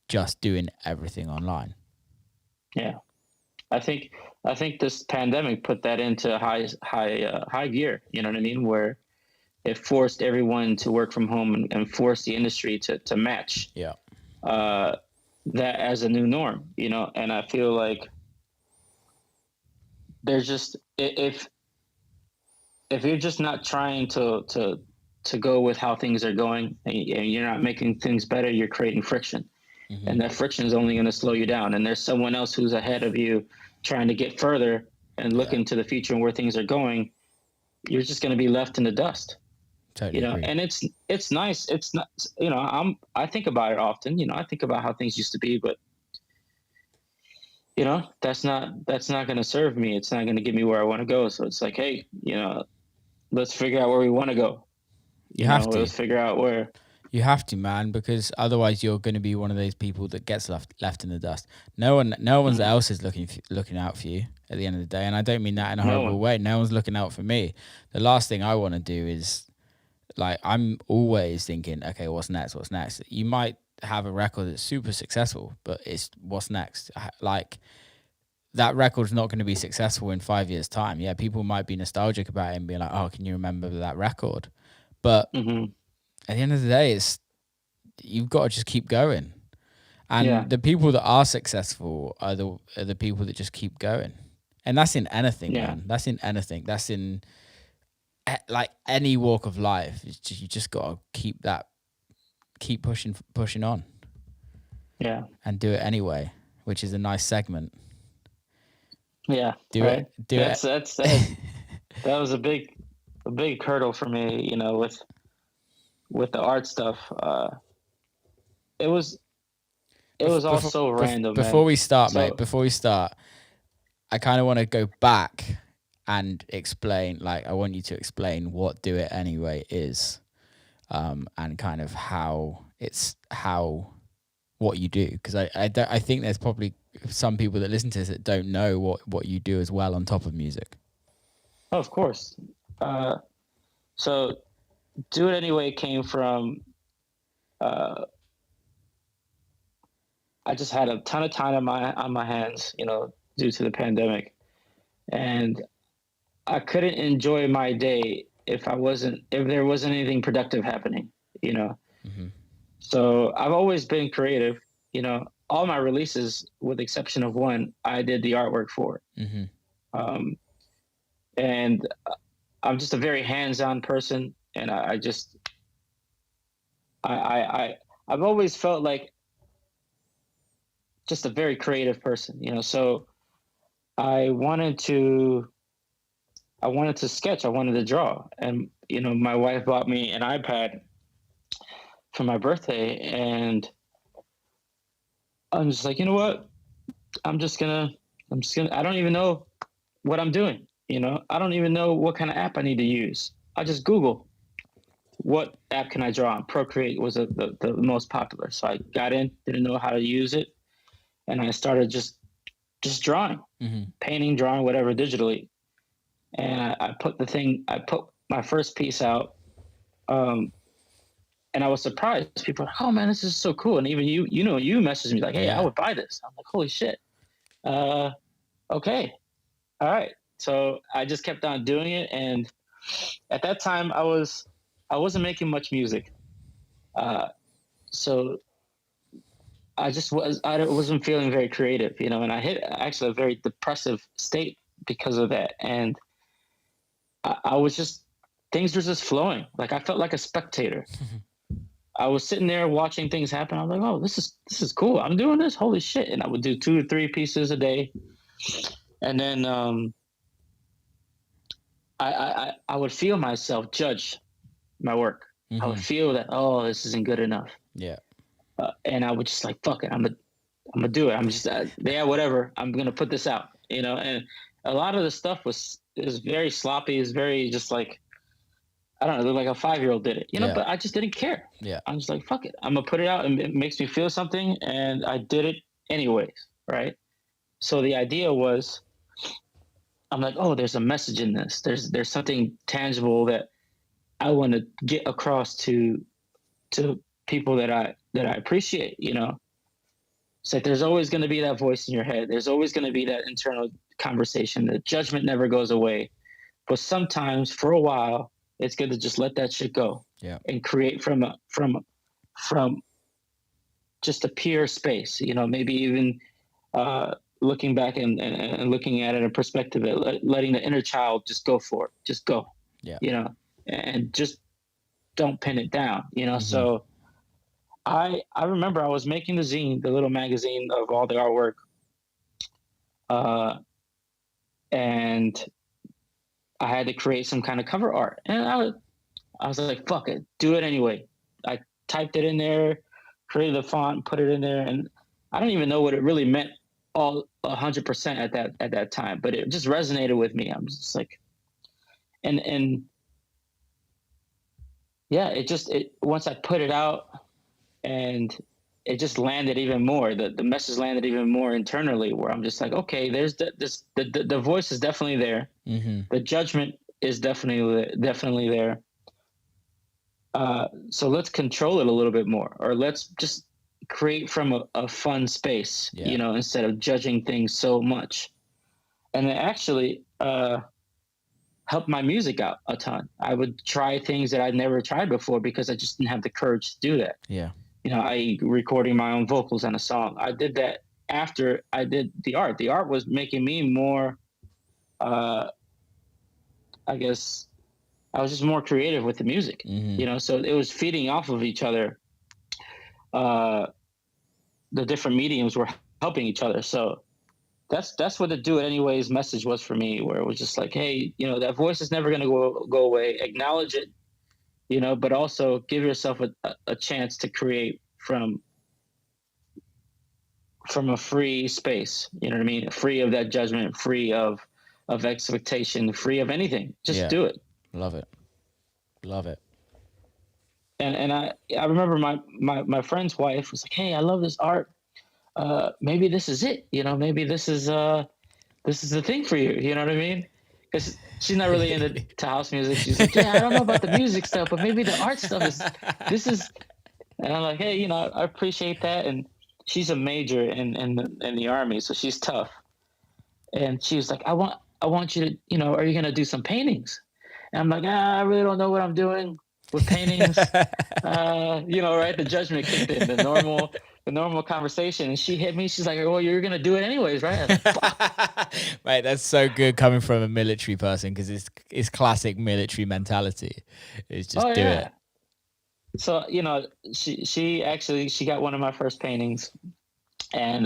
just doing everything online. Yeah, I think I think this pandemic put that into high gear. You know what I mean? Where it forced everyone to work from home and forced the industry to match Yeah. uh, that as a new norm. You know, and I feel like there's just if you're just not trying to go with how things are going and you're not making things better, you're creating friction, Mm-hmm. and that friction is only going to slow you down. And there's someone else who's ahead of you trying to get further and look Yeah. into the future and where things are going. You're just going to be left in the dust, Totally agree. and it's nice. It's not, I think about it often. I think about how things used to be, but that's not going to serve me. It's not going to get me where I want to go. So it's like, hey, let's figure out where we want to go. You have to. Let's figure out where. You have to, man, because otherwise you're going to be one of those people that gets left in the dust. No one Mhm. else is looking out for you at the end of the day, and I don't mean that in a No horrible one. way. No one's looking out for me. The last thing I want to do is like I'm always thinking, okay, what's next? What's next? You might have a record that's super successful, but it's what's next. Like that record's not going to be successful in 5 years' time. Yeah, people might be nostalgic about it and be like, oh, can you remember that record? But Hmm. at the end of the day, it's you've got to just keep going. Yeah. And the people that are successful are the people that just keep going. And that's in anything, Yeah. man. That's in anything. That's in like any walk of life. You just got to keep pushing on Yeah. and do it anyway, which is a nice segment. Yeah. Do it, Right. do it. That was a big hurdle for me. With the art stuff. It was it was all so random, Before man. we start, mate, So before we start, I kind of want to go back and explain, like, I want you to explain what Do It Anyway is, and kind of what you do. Because I think there's probably some people that listen to this that don't know what you do as well on top of music. of course. Uh, so do it anyway came from uh, I just had a ton of time on my hands, due to the pandemic, and I couldn't enjoy my day if there wasn't anything productive happening, you know. Mm-hmm. So I've always been creative, All my releases, with the exception of one, I did the artwork for. Mm-hmm. Um, and I'm just a very hands-on person, and I just I've always felt like just a very creative person, So I wanted to I wanted to sketch, I wanted to draw, and my wife bought me an iPad for my birthday, and I'm just like, you know what? I'm just gonna I don't even know what I'm doing. I don't even know what kind of app I need to use. I just Google what app can I draw on. Procreate was the most popular. So I got in, didn't know how to use it, and I started just drawing, Mm-hmm. painting, drawing, whatever, digitally. And I put my first piece out, um, and I was surprised. People were like, "Oh man, this is so cool!" And even you messaged me like, "Hey, I Yeah. would buy this." I'm like, "Holy shit!" Uh, okay, all right. So I just kept on doing it, and at that time, I wasn't making much music. Uh, so I wasn't feeling very creative, you know, and I hit actually a very depressive state because of that. And I was just, things were just flowing. Like I felt like a spectator. I was sitting there watching things happen. I was like, oh, this is cool. I'm doing this. Holy shit. And I would do 2 or 3 pieces a day. And then I would feel myself judge my work. I would feel that, oh, this isn't good enough. Yeah. And I would just like, fuck it. I'm gonna do it. I'm just, yeah, whatever. I'm going to put this out, you know? And a lot of the stuff was very sloppy. It's very just like, I don't know, look like a 5-year-old did it, you know, Yeah. but I just didn't care. Yeah. I'm just like, fuck it. I'm gonna put it out and it makes me feel something. And I did it anyways. Right. So the idea was, I'm like, oh, there's a message in this. There's something tangible that I want to get across to people that I appreciate, you know. It's like there's always going to be that voice in your head. There's always going to be that internal conversation. The judgment never goes away. But sometimes for a while, it's good to just let that shit go. Yeah. And create from just a pure space, you know, maybe even looking back and looking at it in a perspective, letting the inner child just go for it, just go, Yeah. you know, and just don't pin it down, you know. So I remember I was making the zine, the little magazine of all the artwork, and I had to create some kind of cover art, and I was like, fuck it, do it anyway. I typed it in there, created the font, put it in there, and I don't even know what it really meant all 100% at that time, but it just resonated with me. I'm just like, and yeah, it once I put it out, and it just landed even more. The message landed even more internally, where I'm just like, okay, there's the voice is definitely there. The judgment is definitely there. So let's control it a little bit more, or let's just create from a fun space, Yeah. you know, instead of judging things so much. And it actually helped my music out a ton. I would try things that I'd never tried before because I just didn't have the courage to do that. Yeah. You know, I recording my own vocals on a song. I did that after I did the art. The art was making me more, I guess, I was just more creative with the music, you know, so it was feeding off of each other. The different mediums were helping each other. So that's what the do it anyways message was for me, where it was just like, hey, you know, that voice is never going to go away. Acknowledge it, you know, but also give yourself a chance to create from a free space. You know what I mean? Free of that judgment, free of expectation, free of anything. Just do it. Love it. And I remember my friend's wife was like, hey, I love this art. Maybe this is it. You know, maybe this is the thing for you. You know what I mean? Because she's not really into house music. She's like, yeah, I don't know about the music stuff, but maybe the art stuff is. And I'm like, hey, you know, I appreciate that. And she's a major in the Army, so she's tough. And she was like, I want you to, you know, are you gonna do some paintings? And I'm like, I really don't know what I'm doing with paintings. You know, right? The judgment kicked in, the normal conversation. And she hit me. She's like, well, you're gonna do it anyways, right? I was like, fuck. Mate, that's so good coming from a military person, because it's classic military mentality. It's just do it. So, you know, she actually got one of my first paintings, and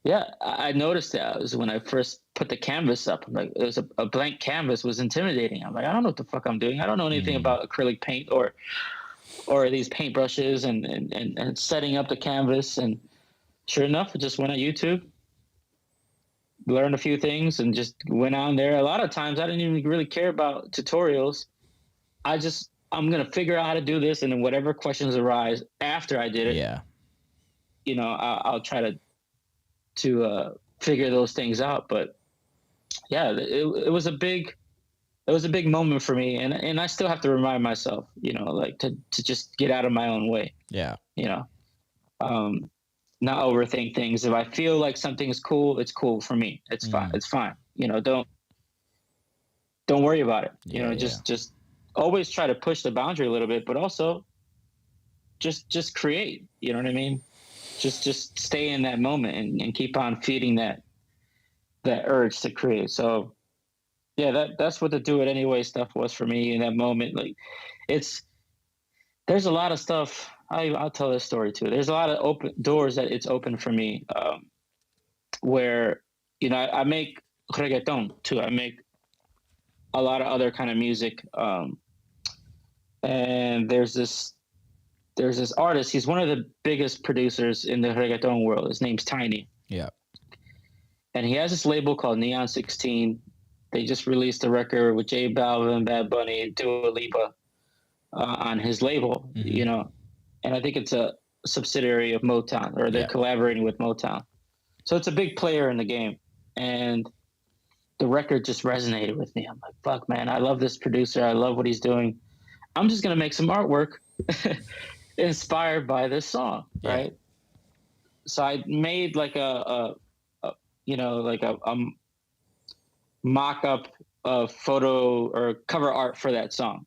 yeah, I noticed that. It was when I first put the canvas up. I'm like, it was a blank canvas was intimidating. I'm like, I don't know what the fuck I'm doing. I don't know anything about acrylic paint or these paintbrushes and setting up the canvas. And sure enough, I just went on YouTube, learned a few things, and just went on there. A lot of times I didn't even really care about tutorials. I'm going to figure out how to do this. And then whatever questions arise after I did it, you know, I'll try to figure those things out. But yeah, it was a big moment for me. And I still have to remind myself, you know, like to just get out of my own way. Yeah. You know, not overthink things. If I feel like something is cool, it's cool for me. It's fine. It's fine. You know, don't worry about it. You know, just always try to push the boundary a little bit, but also just create, you know what I mean? just stay in that moment and keep on feeding that urge to create. So yeah, that's what the do it anyway stuff was for me in that moment. Like it's there's a lot of stuff. I'll tell this story too. There's a lot of open doors that it's open for me, where I make reggaeton too. I make a lot of other kind of music, and there's this artist. He's one of the biggest producers in the reggaeton world. His name's Tiny. Yeah. And he has this label called Neon 16. They just released a record with J Balvin, Bad Bunny, Dua Lipa on his label, and I think it's a subsidiary of Motown, or they're collaborating with Motown. So it's a big player in the game. And the record just resonated with me. I'm like, fuck, man, I love this producer. I love what he's doing. I'm just going to make some artwork inspired by this song, right? So I made like a mock-up photo or cover art for that song.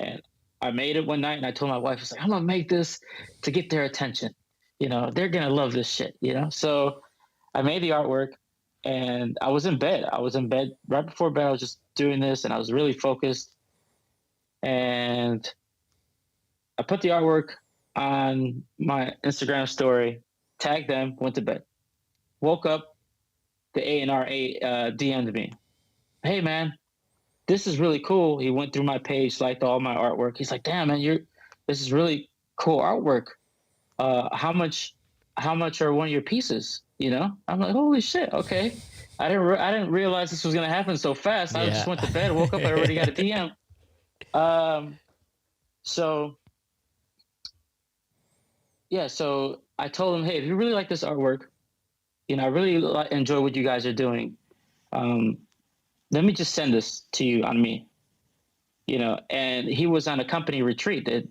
And I made it one night, and I told my wife, I was like, I'm going to make this to get their attention. They're going to love this shit, So I made the artwork, and I was in bed. Right before bed. I was just doing this, and I was really focused. And I put the artwork on my Instagram story, tagged them, went to bed. Woke up, the A&R DM'd me. Hey, man, this is really cool. He went through my page, liked all my artwork. He's like, damn, man, this is really cool artwork. How much are one of your pieces? I'm like, holy shit. Okay. I didn't realize this was going to happen so fast. I just went to bed, woke up, I already got a DM. So I told him, hey, if you really like this artwork, I really enjoy what you guys are doing. Let me just send this to you on me, and he was on a company retreat. They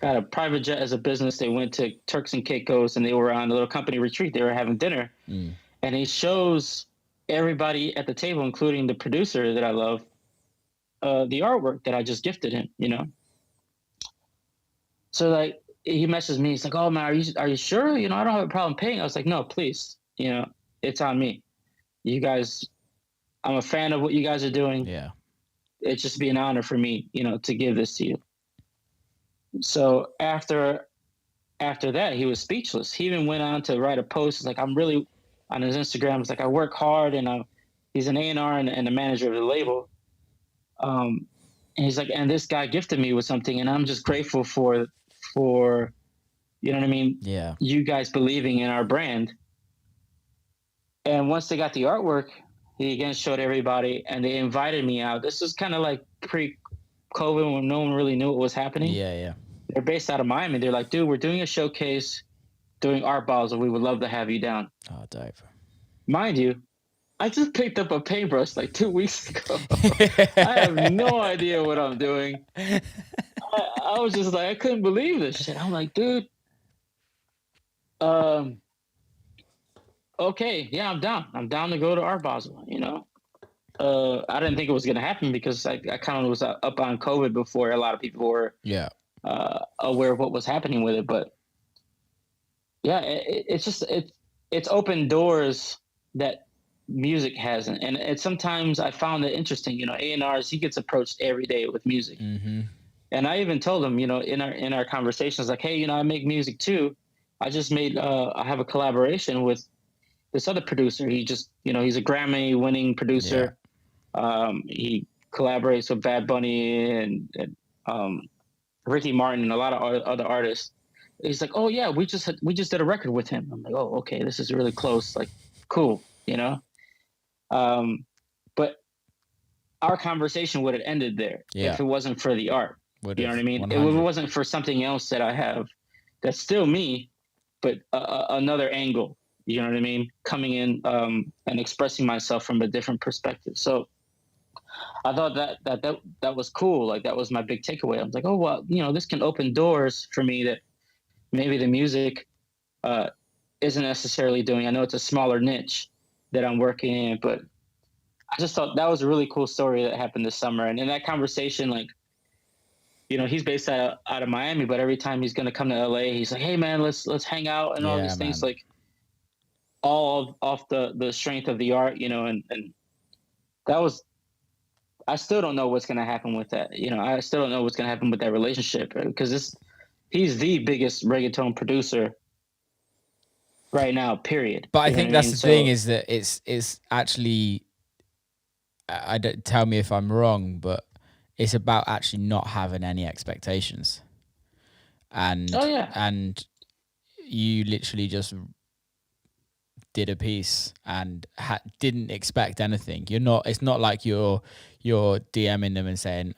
got a private jet as a business. They went to Turks and Caicos, and they were on a little company retreat. They were having dinner, and he shows everybody at the table, including the producer that I love, the artwork that I just gifted him, So like he messaged me. He's like, "Oh man, are you sure? I don't have a problem paying." I was like, "No, please. It's on me. You guys, I'm a fan of what you guys are doing. Yeah, it's just be an honor for me, to give this to you." So after that, he was speechless. He even went on to write a post. It's like, I'm really on his Instagram. It's like, I work hard, and he's an A&R and the manager of the label. And he's like, and this guy gifted me with something, and I'm just grateful for you know what I mean? Yeah. You guys believing in our brand. And once they got the artwork, he again showed everybody, and they invited me out. This was kind of like pre-COVID when no one really knew what was happening. Yeah. They're based out of Miami. They're like, dude, we're doing a showcase, doing art Basel. We would love to have you down. Oh, dope. Mind you, I just picked up a paintbrush like 2 weeks ago. I have no idea what I'm doing. I was just like, I couldn't believe this shit. I'm like, dude, okay, yeah, I'm down. I'm down to go to Art Basel, I didn't think it was going to happen because I kind of was up on COVID before a lot of people were aware of what was happening with it. But yeah, it's opened doors that music hasn't. And it's sometimes I found it interesting, A&Rs, he gets approached every day with music. Mm-hmm. And I even told him, in our conversations, like, hey, I make music too. I just made, I have a collaboration with this other producer. He just, he's a Grammy winning producer. Yeah. He collaborates with Bad Bunny and Ricky Martin and a lot of other artists. He's like, oh yeah, we just did a record with him. I'm like, oh, okay, this is really close. Like, cool, but our conversation would have ended there if it wasn't for the art. You know what I mean? 100. It wasn't for something else that I have that's still me, but another angle. You know what I mean? Coming in and expressing myself from a different perspective. So I thought that was cool. Like, that was my big takeaway. I was like, oh, well, this can open doors for me that maybe the music isn't necessarily doing. I know it's a smaller niche that I'm working in, but I just thought that was a really cool story that happened this summer. And in that conversation, like, he's based out of Miami, but every time he's going to come to LA, he's like, hey man, let's hang out and all these things, man. like all off the strength of the art, and that was, I still don't know what's going to happen with that. I still don't know what's going to happen with that relationship, because he's the biggest reggaeton producer right now, period. But I You know think what I that's mean? the thing, is that it's actually, I don't, tell me if I'm wrong, but it's about actually not having any expectations. And Oh yeah. and you literally just did a piece and didn't expect anything. It's not like you're DMing them and saying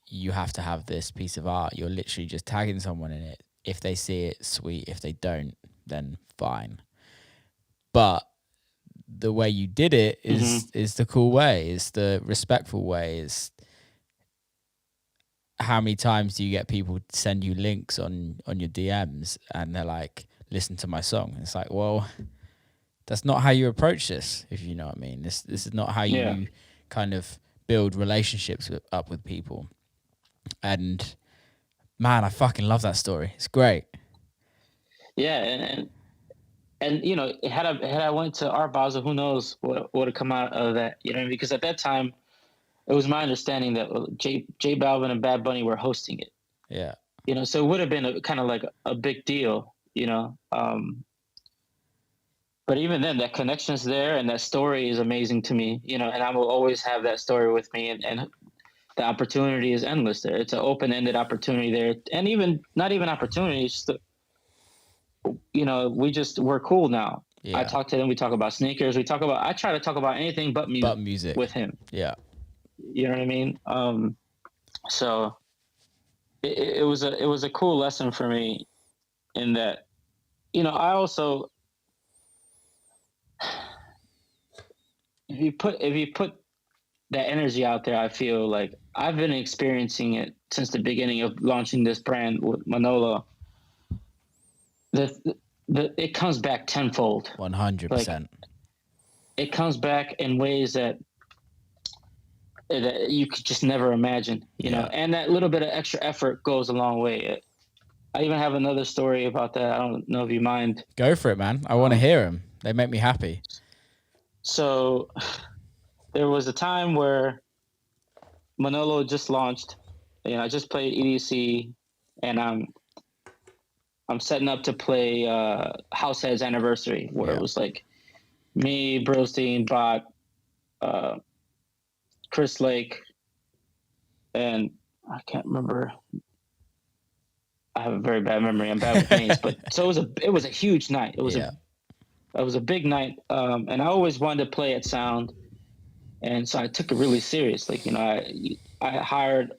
you have to have this piece of art. You're literally just tagging someone in it. If they see it, sweet. If they don't, then fine. But the way you did it is the cool way, is the respectful way. Is how many times do you get people send you links on your DMs and they're like, listen to my song? It's like, well, that's not how you approach this, if you know what I mean. This is not how you kind of build relationships up with people. And man, I fucking love that story. It's great. Yeah, and had I went to Art Basel, who knows what would have come out of that? Because at that time, it was my understanding that J Balvin and Bad Bunny were hosting it. Yeah. So it would have been kind of like a big deal. But even then, that connection's there, and that story is amazing to me. And I will always have that story with me, and the opportunity is endless there. It's an open-ended opportunity there, and even not even opportunities. We're cool now. Yeah. I talk to them. We talk about sneakers. I try to talk about anything but music with him. Yeah. You know what I mean? So it was a cool lesson for me, in that, I also, if you put that energy out there, I feel like I've been experiencing it since the beginning of launching this brand with Manolo. It comes back tenfold. 100%. It comes back in ways that you could just never imagine, and that little bit of extra effort goes a long way. I even have another story about that. I don't know if you mind. Go for it, man. I want to hear them. They make me happy. So there was a time where Manolo just launched. I just played EDC, and I'm setting up to play Househead's anniversary, where it was like me, Brostein, Bot, Chris Lake, and I can't remember. I have a very bad memory. I'm bad with names, but so it was a huge night. It was a big night, and I always wanted to play at Sound, and so I took it really seriously. I hired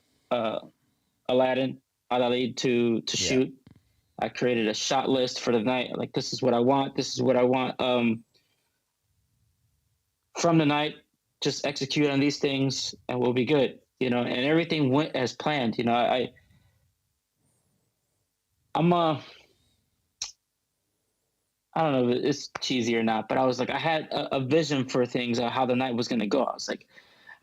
Adalid to shoot. I created a shot list for the night. Like, this is what I want. This is what I want. From the night, just execute on these things, and we'll be good. And everything went as planned. I don't know if it's cheesy or not, but I was like, I had a vision for things, how the night was going to go. I was like,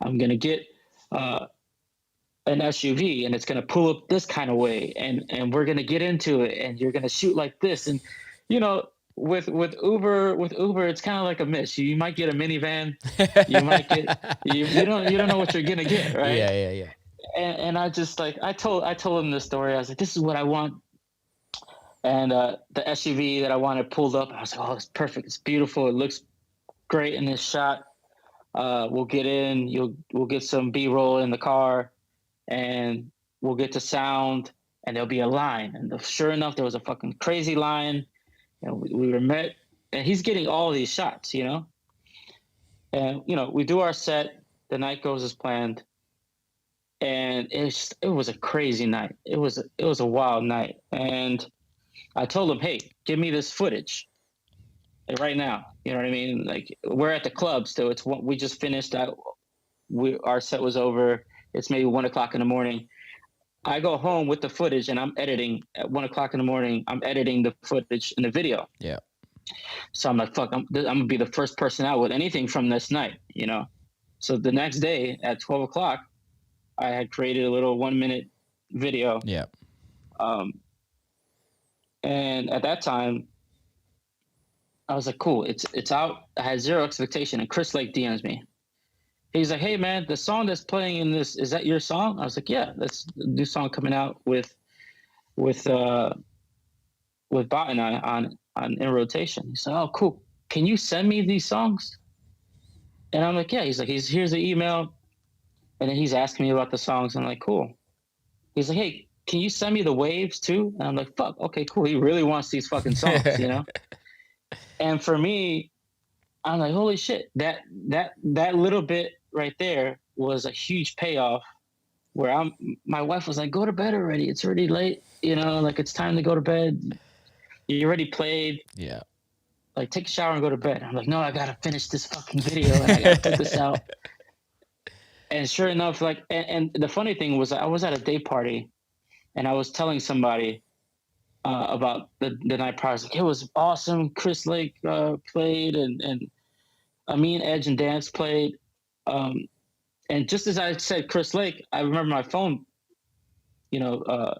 I'm going to get an SUV, and it's going to pull up this kind of way, and we're going to get into it, and you're going to shoot like this. And, with Uber, it's kind of like a miss. You might get a minivan. You might get, you don't know what you're going to get. Right. Yeah. And I just I told him this story. I was like, this is what I want. And the SUV that I wanted pulled up. I was like, oh, it's perfect. It's beautiful. It looks great in this shot. We'll get in. We'll get some B-roll in the car, and we'll get to Sound, and there'll be a line. And sure enough, there was a fucking crazy line. And we were met, and he's getting all these shots, And we do our set. The night goes as planned, and it was a crazy night. It was a wild night, and I told him, hey, give me this footage right now. You know what I mean? Like, we're at the club still. We just finished. Our set was over. It's maybe 1:00 in the morning. I go home with the footage, and I'm editing at 1:00 in the morning. I'm editing the footage in the video. Yeah. So I'm like, fuck, I'm gonna be the first person out with anything from this night, So the next day at 12:00, I had created a little 1-minute video. Yeah. And at that time, I was like, cool, it's out. I had zero expectation, and Chris Lake DMs me. He's like, hey man, the song that's playing in this, is that your song? I was like, yeah, that's the new song coming out with Bot and I on in rotation. He's like, oh cool. Can you send me these songs? And I'm like, yeah. He's like, here's the email. And then he's asking me about the songs. I'm like, cool. He's like, hey, can you send me the waves too? And I'm like, fuck, okay, cool. He really wants these fucking songs, you know? And for me, I'm like, holy shit, that little bit right there was a huge payoff where my wife was like, go to bed already. It's already late, you know, like it's time to go to bed. You already played. Yeah. Like take a shower and go to bed. I'm like, no, I gotta finish this fucking video and I gotta put this out. And sure enough, like, and the funny thing was I was at a day party and I was telling somebody about the night prior. I was like, it was awesome. Chris Lake played and Amin, Edge, and Dance played. And just as I said Chris Lake, I remember my phone, you know,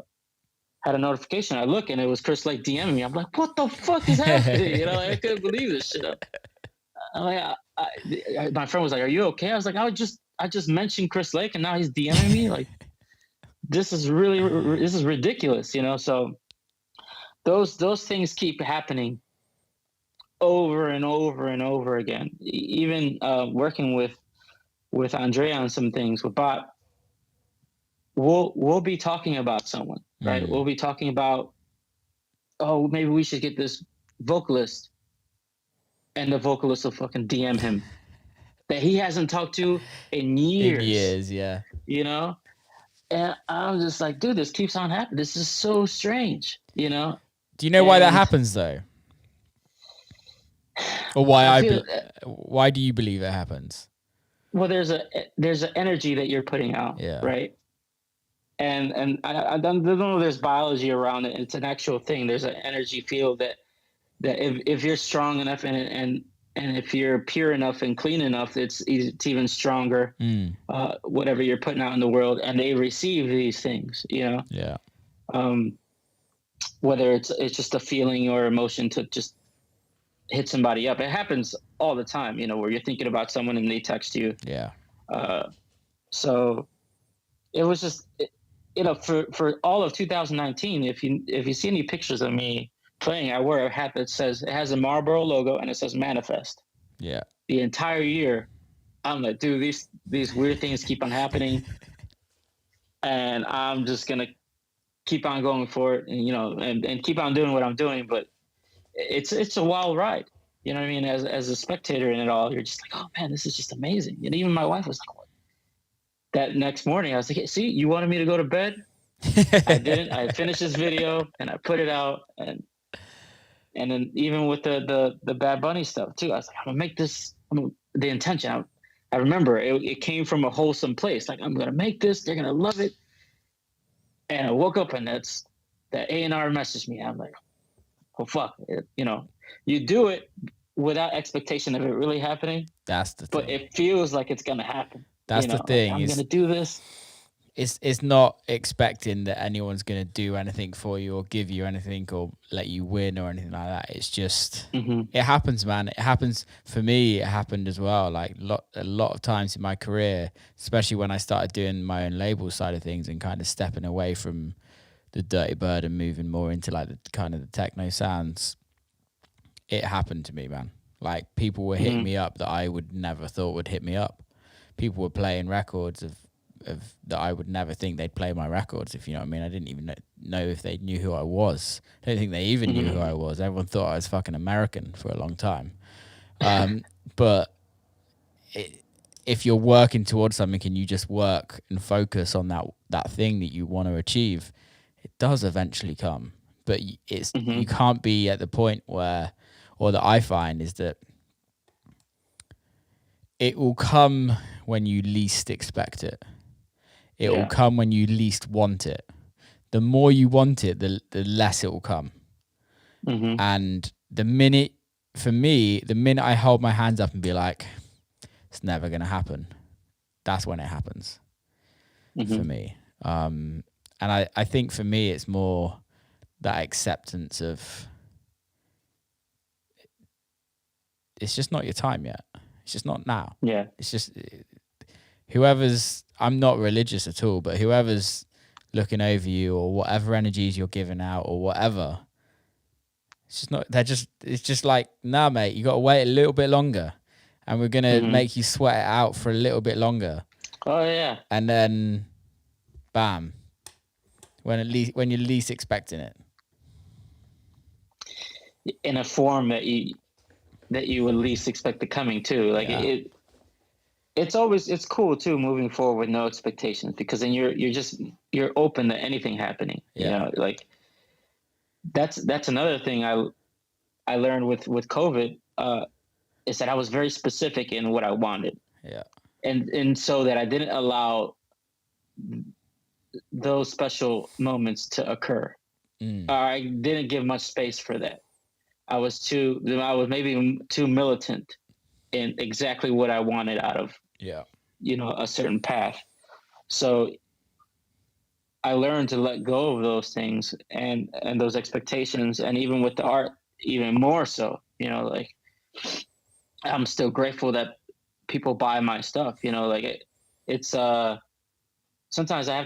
had a notification. I look and it was Chris Lake DMing me. I'm like, what the fuck is happening? You know, like, I couldn't believe this shit. I'm like, my friend was like, are you okay? I was like, I just mentioned Chris Lake and now he's DMing me. Like, this is ridiculous, you know? So those things keep happening over and over and over again. Even working with Andrea on some things with Bot, we'll be talking about someone, right? We'll be talking about, oh, maybe we should get this vocalist, and the vocalist will fucking DM him that he hasn't talked to in years. In years, yeah. You know? And I'm just like, dude, this keeps on happening. This is so strange, you know? Do you know why that happens though? Or why do you believe it happens? Well, there's an energy that you're putting out, right? And I don't know if there's biology around it. It's an actual thing. There's an energy field that if you're strong enough and if you're pure enough and clean enough, it's even stronger. Whatever you're putting out in the world, and they receive these things, you know. Yeah. Whether it's just a feeling or emotion to just hit somebody up. It happens all the time, you know, where you're thinking about someone and they text you. Yeah. So it was just, you know, for all of 2019, if you see any pictures of me playing, I wear a hat that says, it has a Marlboro logo and it says Manifest. Yeah. The entire year, I'm like, dude, these weird things keep on happening, and I'm just gonna keep on going for it, and you know, and keep on doing what I'm doing. But it's a wild ride, you know what I mean? As a spectator in it all, you're just like, oh man, this is just amazing. And even my wife was like, what? That next morning, I was like, hey, see, you wanted me to go to bed. I didn't. I finished this video and I put it out, and then even with the Bad Bunny stuff too, I was like, I'm gonna make this. The intention. I remember it came from a wholesome place. Like, I'm gonna make this. They're gonna love it. And I woke up and that A&R messaged me. I'm like, oh fuck, you know, you do it without expectation of it really happening. That's the thing. But it feels like it's gonna happen. That's the thing. Like, I'm gonna do this. It's not expecting that anyone's going to do anything for you or give you anything or let you win or anything like that. It's just, it happens, man. It happens for me. It happened as well. Like a lot of times in my career, especially when I started doing my own label side of things and kind of stepping away from the Dirty Bird and moving more into like the kind of the techno sounds, it happened to me, man. Like people were hitting me up that I would never thought would hit me up. People were playing records of that I would never think they'd play my records, if you know what I mean. I didn't even know if they knew who I was. I don't think they even knew who I was. Everyone thought I was fucking American for a long time. But if you're working towards something and you just work and focus on that thing that you want to achieve, it does eventually come. But you can't be at the point where, or that I find is that it will come when you least expect it. It will come when you least want it. The more you want it, the less it will come. And the minute I hold my hands up and be like, it's never going to happen, that's when it happens for me. And And I think for me, it's more that acceptance of it's just not your time yet. It's just not now. Yeah. It's just whoever's, I'm not religious at all, but whoever's looking over you or whatever energies you're giving out or whatever, it's just not, it's just like, nah, mate, you got to wait a little bit longer and we're going to make you sweat it out for a little bit longer. Oh, yeah. And then, bam, when you're least expecting it. In a form that you would least expect it coming too. Like it's cool too moving forward with no expectations, because then you're open to anything happening. Yeah. You know, like that's another thing I learned with COVID is that I was very specific in what I wanted. Yeah. And so that I didn't allow those special moments to occur. I didn't give much space for that. I was maybe too militant in exactly what I wanted out of, a certain path. So I learned to let go of those things and those expectations, and even with the art, even more so. Like I'm still grateful that people buy my stuff. It's sometimes I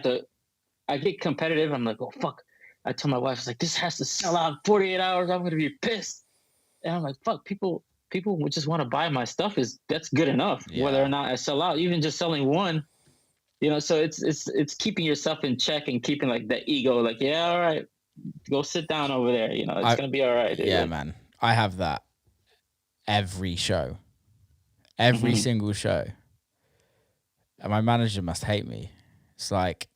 get competitive. I'm like, oh fuck. I tell my wife, I was like, this has to sell out in 48 hours. I'm gonna be pissed. And I'm like, fuck, people would just want to buy my stuff. That's good enough. Yeah. Whether or not I sell out, even just selling one, so it's keeping yourself in check and keeping like the ego, like, yeah, all right, go sit down over there. It's gonna be all right. Dude. Yeah, man. I have that every show, every single show. And my manager must hate me. It's like,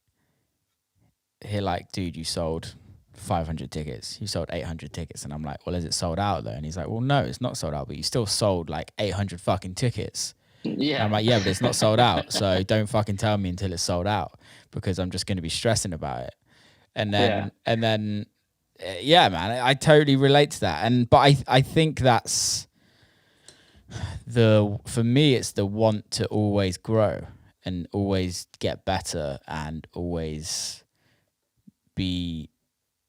he're like, dude, you sold 500 tickets. You sold 800 tickets. And I'm like, well, is it sold out though? And he's like, well, no, it's not sold out, but you still sold like 800 fucking tickets. Yeah. And I'm like, yeah, but it's not sold out. So don't fucking tell me until it's sold out, because I'm just going to be stressing about it. And then, yeah, man, I totally relate to that. But I think that's for me, it's the want to always grow and always get better and always be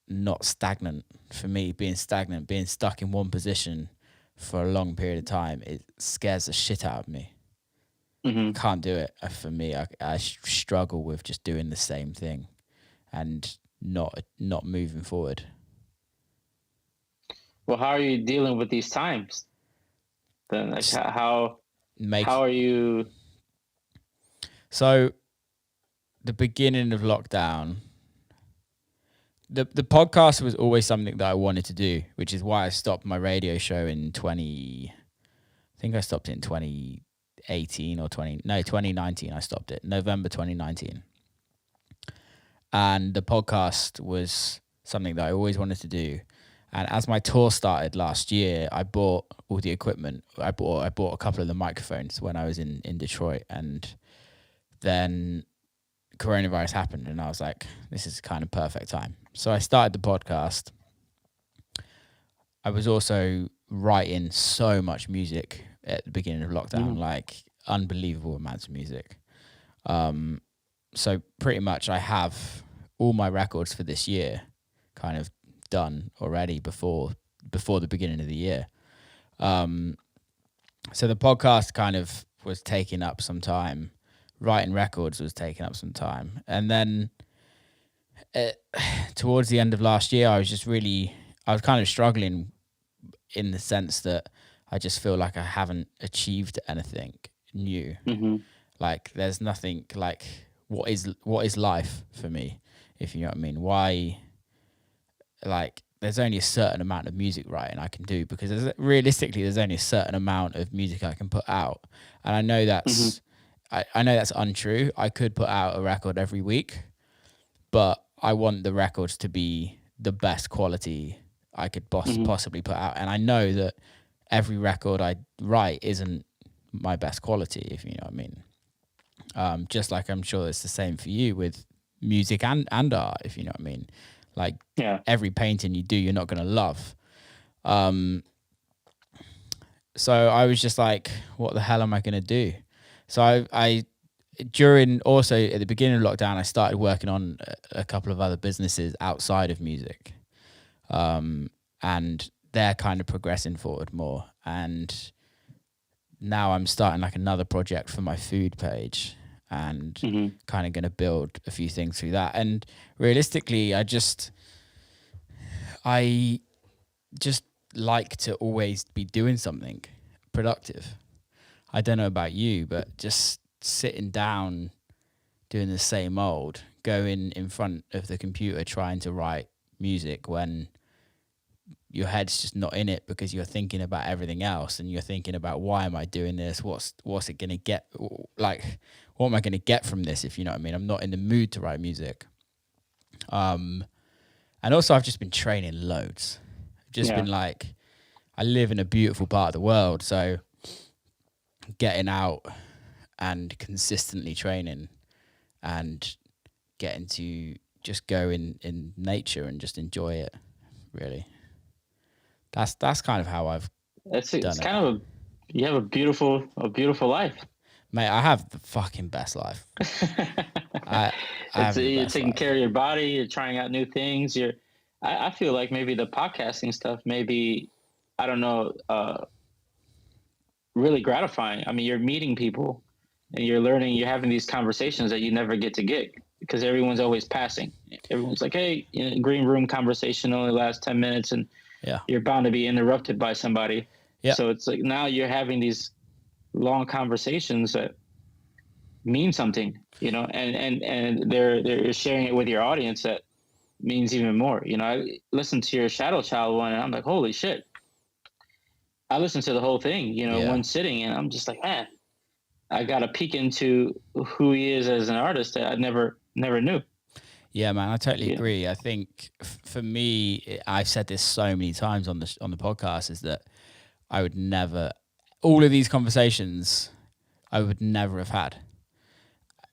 not stagnant. For me, being stagnant, being stuck in one position for a long period of time, it scares the shit out of me. Can't do it. For me, I struggle with just doing the same thing and not moving forward. Well, how are you dealing with these times then? Like how are you? So the beginning of lockdown, the podcast was always something that I wanted to do, which is why I stopped my radio show in 2018 or 2019. I stopped it, November 2019. And the podcast was something that I always wanted to do. And as my tour started last year, I bought all the equipment. I bought a couple of the microphones when I was in Detroit, and then coronavirus happened, and I was like, this is kind of perfect time. So I started the podcast. I was also writing so much music at the beginning of lockdown, like unbelievable amounts of music. So pretty much I have all my records for this year kind of done already before the beginning of the year. So the podcast kind of was taking up some time. Writing records was taking up some time. And then towards the end of last year, I was kind of struggling in the sense that I just feel like I haven't achieved anything new. Like there's nothing like, what is life for me, if you know what I mean? Why, like, there's only a certain amount of music writing I can do, because realistically there's only a certain amount of music I can put out. And I know that's I know that's untrue. I could put out a record every week, but I want the records to be the best quality I could possibly put out. And I know that every record I write isn't my best quality, if you know what I mean. Just like I'm sure it's the same for you with music and art, if you know what I mean. Like every painting you do, you're not going to love. So I was just like, what the hell am I going to do? So I during also at the beginning of lockdown, I started working on a couple of other businesses outside of music, and they're kind of progressing forward more. And now I'm starting like another project for my food page, and kind of going to build a few things through that. And realistically, I just like to always be doing something productive. I don't know about you, but just sitting down doing the same old, going in front of the computer trying to write music when your head's just not in it because you're thinking about everything else, and you're thinking about, why am I doing this? What's it going to get? Like, what am I going to get from this? If you know what I mean. I'm not in the mood to write music. And also I've just been training loads. I've just been like, I live in a beautiful part of the world, so getting out and consistently training and getting to just go in nature and just enjoy it, really. That's kind of how I've It's done it. kind of you have a beautiful life. Mate, I have the fucking best life. You're taking care of your body, you're trying out new things. I feel like maybe the podcasting stuff, maybe, I don't know, really gratifying. I mean, you're meeting people and you're learning, you're having these conversations that you never get to get because everyone's always passing. Everyone's like, hey, green room conversation only lasts 10 minutes and you're bound to be interrupted by somebody. Yeah. So it's like now you're having these long conversations that mean something, and they're sharing it with your audience that means even more. I listened to your Shadow Child one and I'm like, holy shit. I listened to the whole thing, one sitting, and I'm just like, man, I got a peek into who he is as an artist that I never knew. Yeah, man, I totally agree. I think for me, I've said this so many times on the podcast, is that I would never, all of these conversations, I would never have had.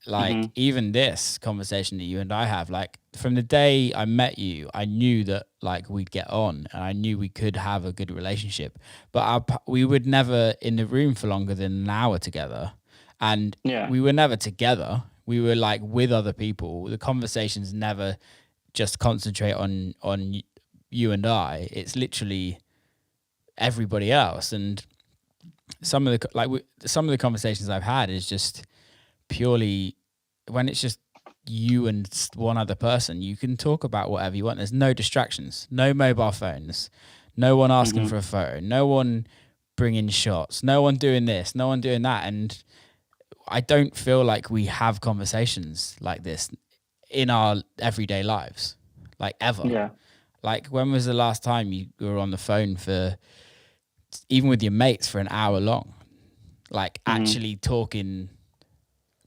Like, even this conversation that you and I have, like, from the day I met you, I knew that, like, we'd get on and I knew we could have a good relationship. But we would never in the room for longer than an hour together. And we were never together. We were, like, with other people. The conversations never just concentrate on you and I. It's literally everybody else. And some of the conversations I've had is just purely when it's just you and one other person, you can talk about whatever you want. There's no distractions, no mobile phones, no one asking for a photo, no one bringing shots, no one doing this, no one doing that. And I don't feel like we have conversations like this in our everyday lives, like, ever. Yeah. Like, when was the last time you were on the phone for, even with your mates, for an hour long, like, actually talking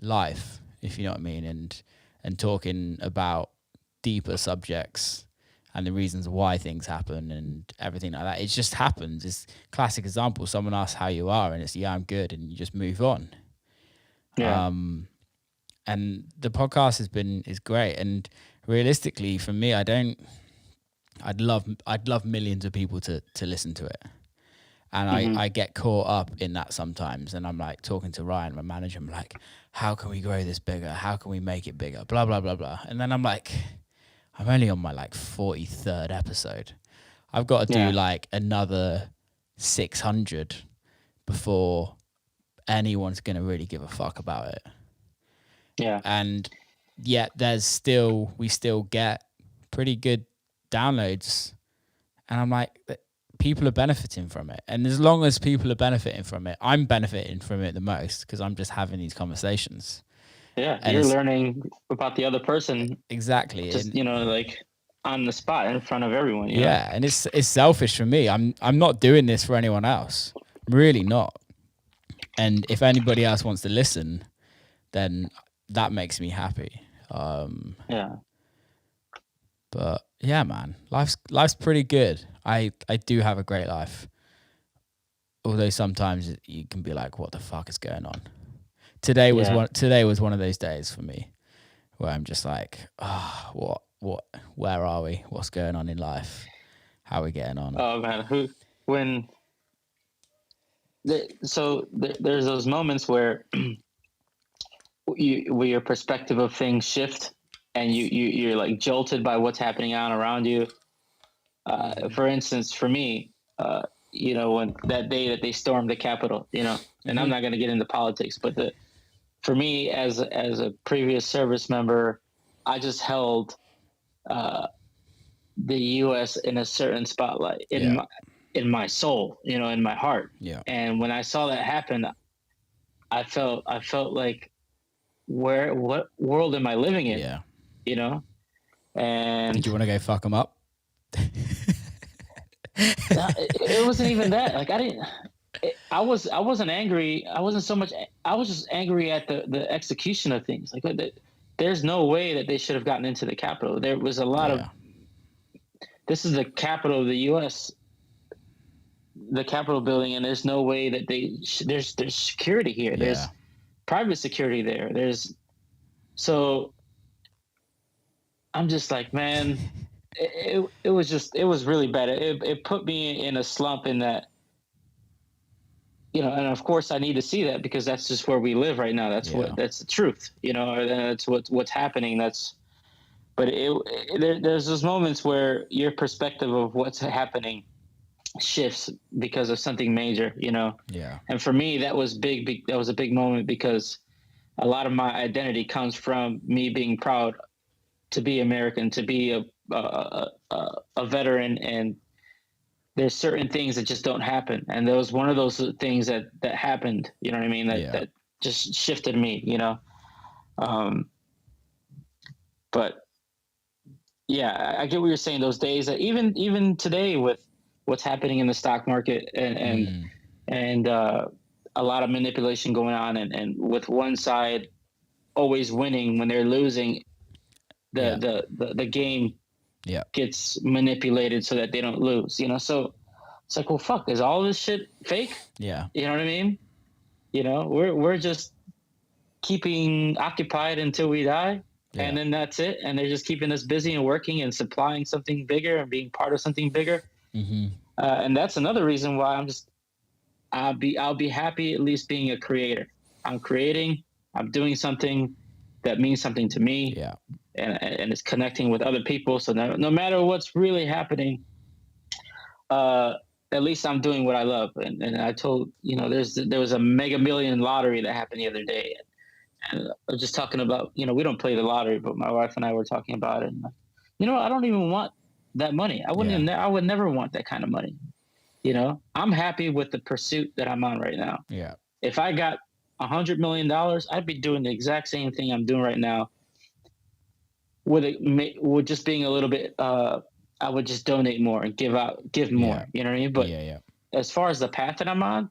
life, if you know what I mean, and talking about deeper subjects and the reasons why things happen and everything like that. It just happens. It's classic example. Someone asks how you are and it's, yeah, I'm good, and you just move on. Yeah. And the podcast is great. And realistically, for me, I'd love millions of people to listen to it. And I get caught up in that sometimes. And I'm like talking to Ryan, my manager, I'm like, how can we grow this bigger? How can we make it bigger? Blah, blah, blah, blah. And then I'm like, I'm only on my like 43rd episode. I've got to do like another 600 before anyone's going to really give a fuck about it. Yeah. And yet we still get pretty good downloads. And I'm like, people are benefiting from it. And as long as people are benefiting from it, I'm benefiting from it the most because I'm just having these conversations. Yeah, and you're learning about the other person. Exactly. Just, like on the spot in front of everyone. Yeah, and it's selfish for me. I'm not doing this for anyone else. I'm really not. And if anybody else wants to listen, then that makes me happy. Yeah. But yeah, man, life's pretty good. I do have a great life. Although sometimes you can be like, what the fuck is going on? Today was one of those days for me where I'm just like, where are we? What's going on in life? How are we getting on? Oh man, there's those moments where where your perspective of things shift, and you're like jolted by what's happening on around you. For instance, for me, when that day that they stormed the Capitol, and I'm not going to get into politics, but for me as a previous service member, I just held the U.S. in a certain spotlight in my soul, in my heart. Yeah. And when I saw that happen, I felt like, what world am I living in? Yeah. And did you want to go fuck them up? it wasn't even that. Like I wasn't angry. I wasn't so much. I was just angry at the execution of things. Like there's no way that they should have gotten into the Capitol. There was a lot of. This is the capital of the U.S. The Capitol building, and there's no way that there's security here. There's private security there. So I'm just like, man, it was really bad. It put me in a slump in that, and of course I need to see that because that's just where we live right now. That's that's the truth, or that's what's happening. But there's those moments where your perspective of what's happening shifts because of something major, Yeah. And for me, that was big. That was a big moment because a lot of my identity comes from me being proud to be American, to be a veteran, and there's certain things that just don't happen. And there was one of those things that happened, you know what I mean? That just shifted me, but yeah, I get what you're saying. Those days that even today with what's happening in the stock market and a lot of manipulation going on, and with one side always winning when they're losing, the game gets manipulated so that they don't lose, so it's like, well, fuck, is all this shit fake? You know what I mean? We're just keeping occupied until we die, and then that's it, and they're just keeping us busy and working and supplying something bigger and being part of something bigger. And that's another reason why I'll be happy at least being a creator. I'm creating, I'm doing something that means something to me, and it's connecting with other people. So no matter what's really happening, at least I'm doing what I love. And I told, there was a Mega Million lottery that happened the other day. And I was just talking about, we don't play the lottery, but my wife and I were talking about it. And, I don't even want that money. I would never want that kind of money. I'm happy with the pursuit that I'm on right now. Yeah. If I got $100 million, I'd be doing the exact same thing I'm doing right now. With just being a little bit, I would just donate more and give more. You know what I mean? But as far as the path that I'm on,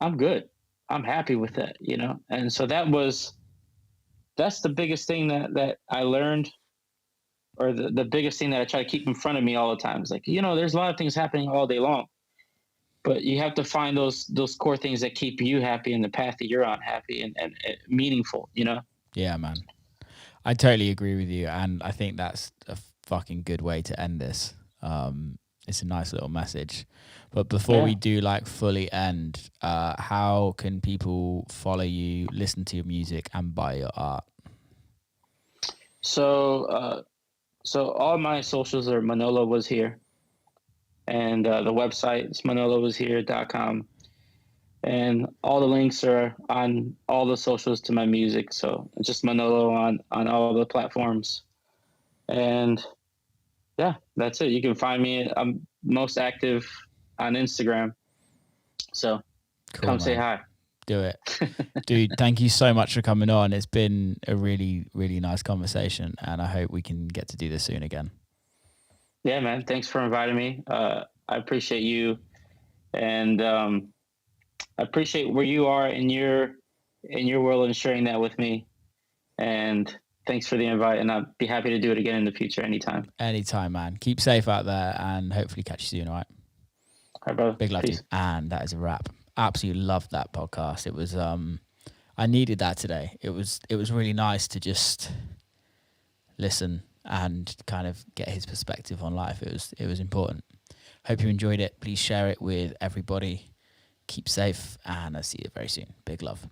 I'm good. I'm happy with that. And so that's the biggest thing that I learned, or the biggest thing that I try to keep in front of me all the time. Is like, there's a lot of things happening all day long, but you have to find those core things that keep you happy and the path that you're on happy and meaningful, Yeah, man. I totally agree with you. And I think that's a fucking good way to end this. It's a nice little message. But before we do fully end, how can people follow you, listen to your music, and buy your art? So all my socials are Manolo was here, and the website is manolowashere.com, and all the links are on all the socials to my music. So just Manolo on all the platforms, and that's it. You can find me. I'm most active on Instagram, so come say hi. Do it. Dude, thank you so much for coming on. It's been a really, really nice conversation, and I hope we can get to do this soon again. Yeah, man. Thanks for inviting me. I appreciate you, and I appreciate where you are in your world and sharing that with me. And thanks for the invite, and I'd be happy to do it again in the future anytime. Anytime, man. Keep safe out there, and hopefully catch you soon, all right? All right, brother. Big love Peace. to you. And that is a wrap. Absolutely loved that podcast. It was I needed that today. It was really nice to just listen and kind of get his perspective on life. It was important. Hope you enjoyed it. Please share it with everybody. Keep safe, and I'll see you very soon. Big love.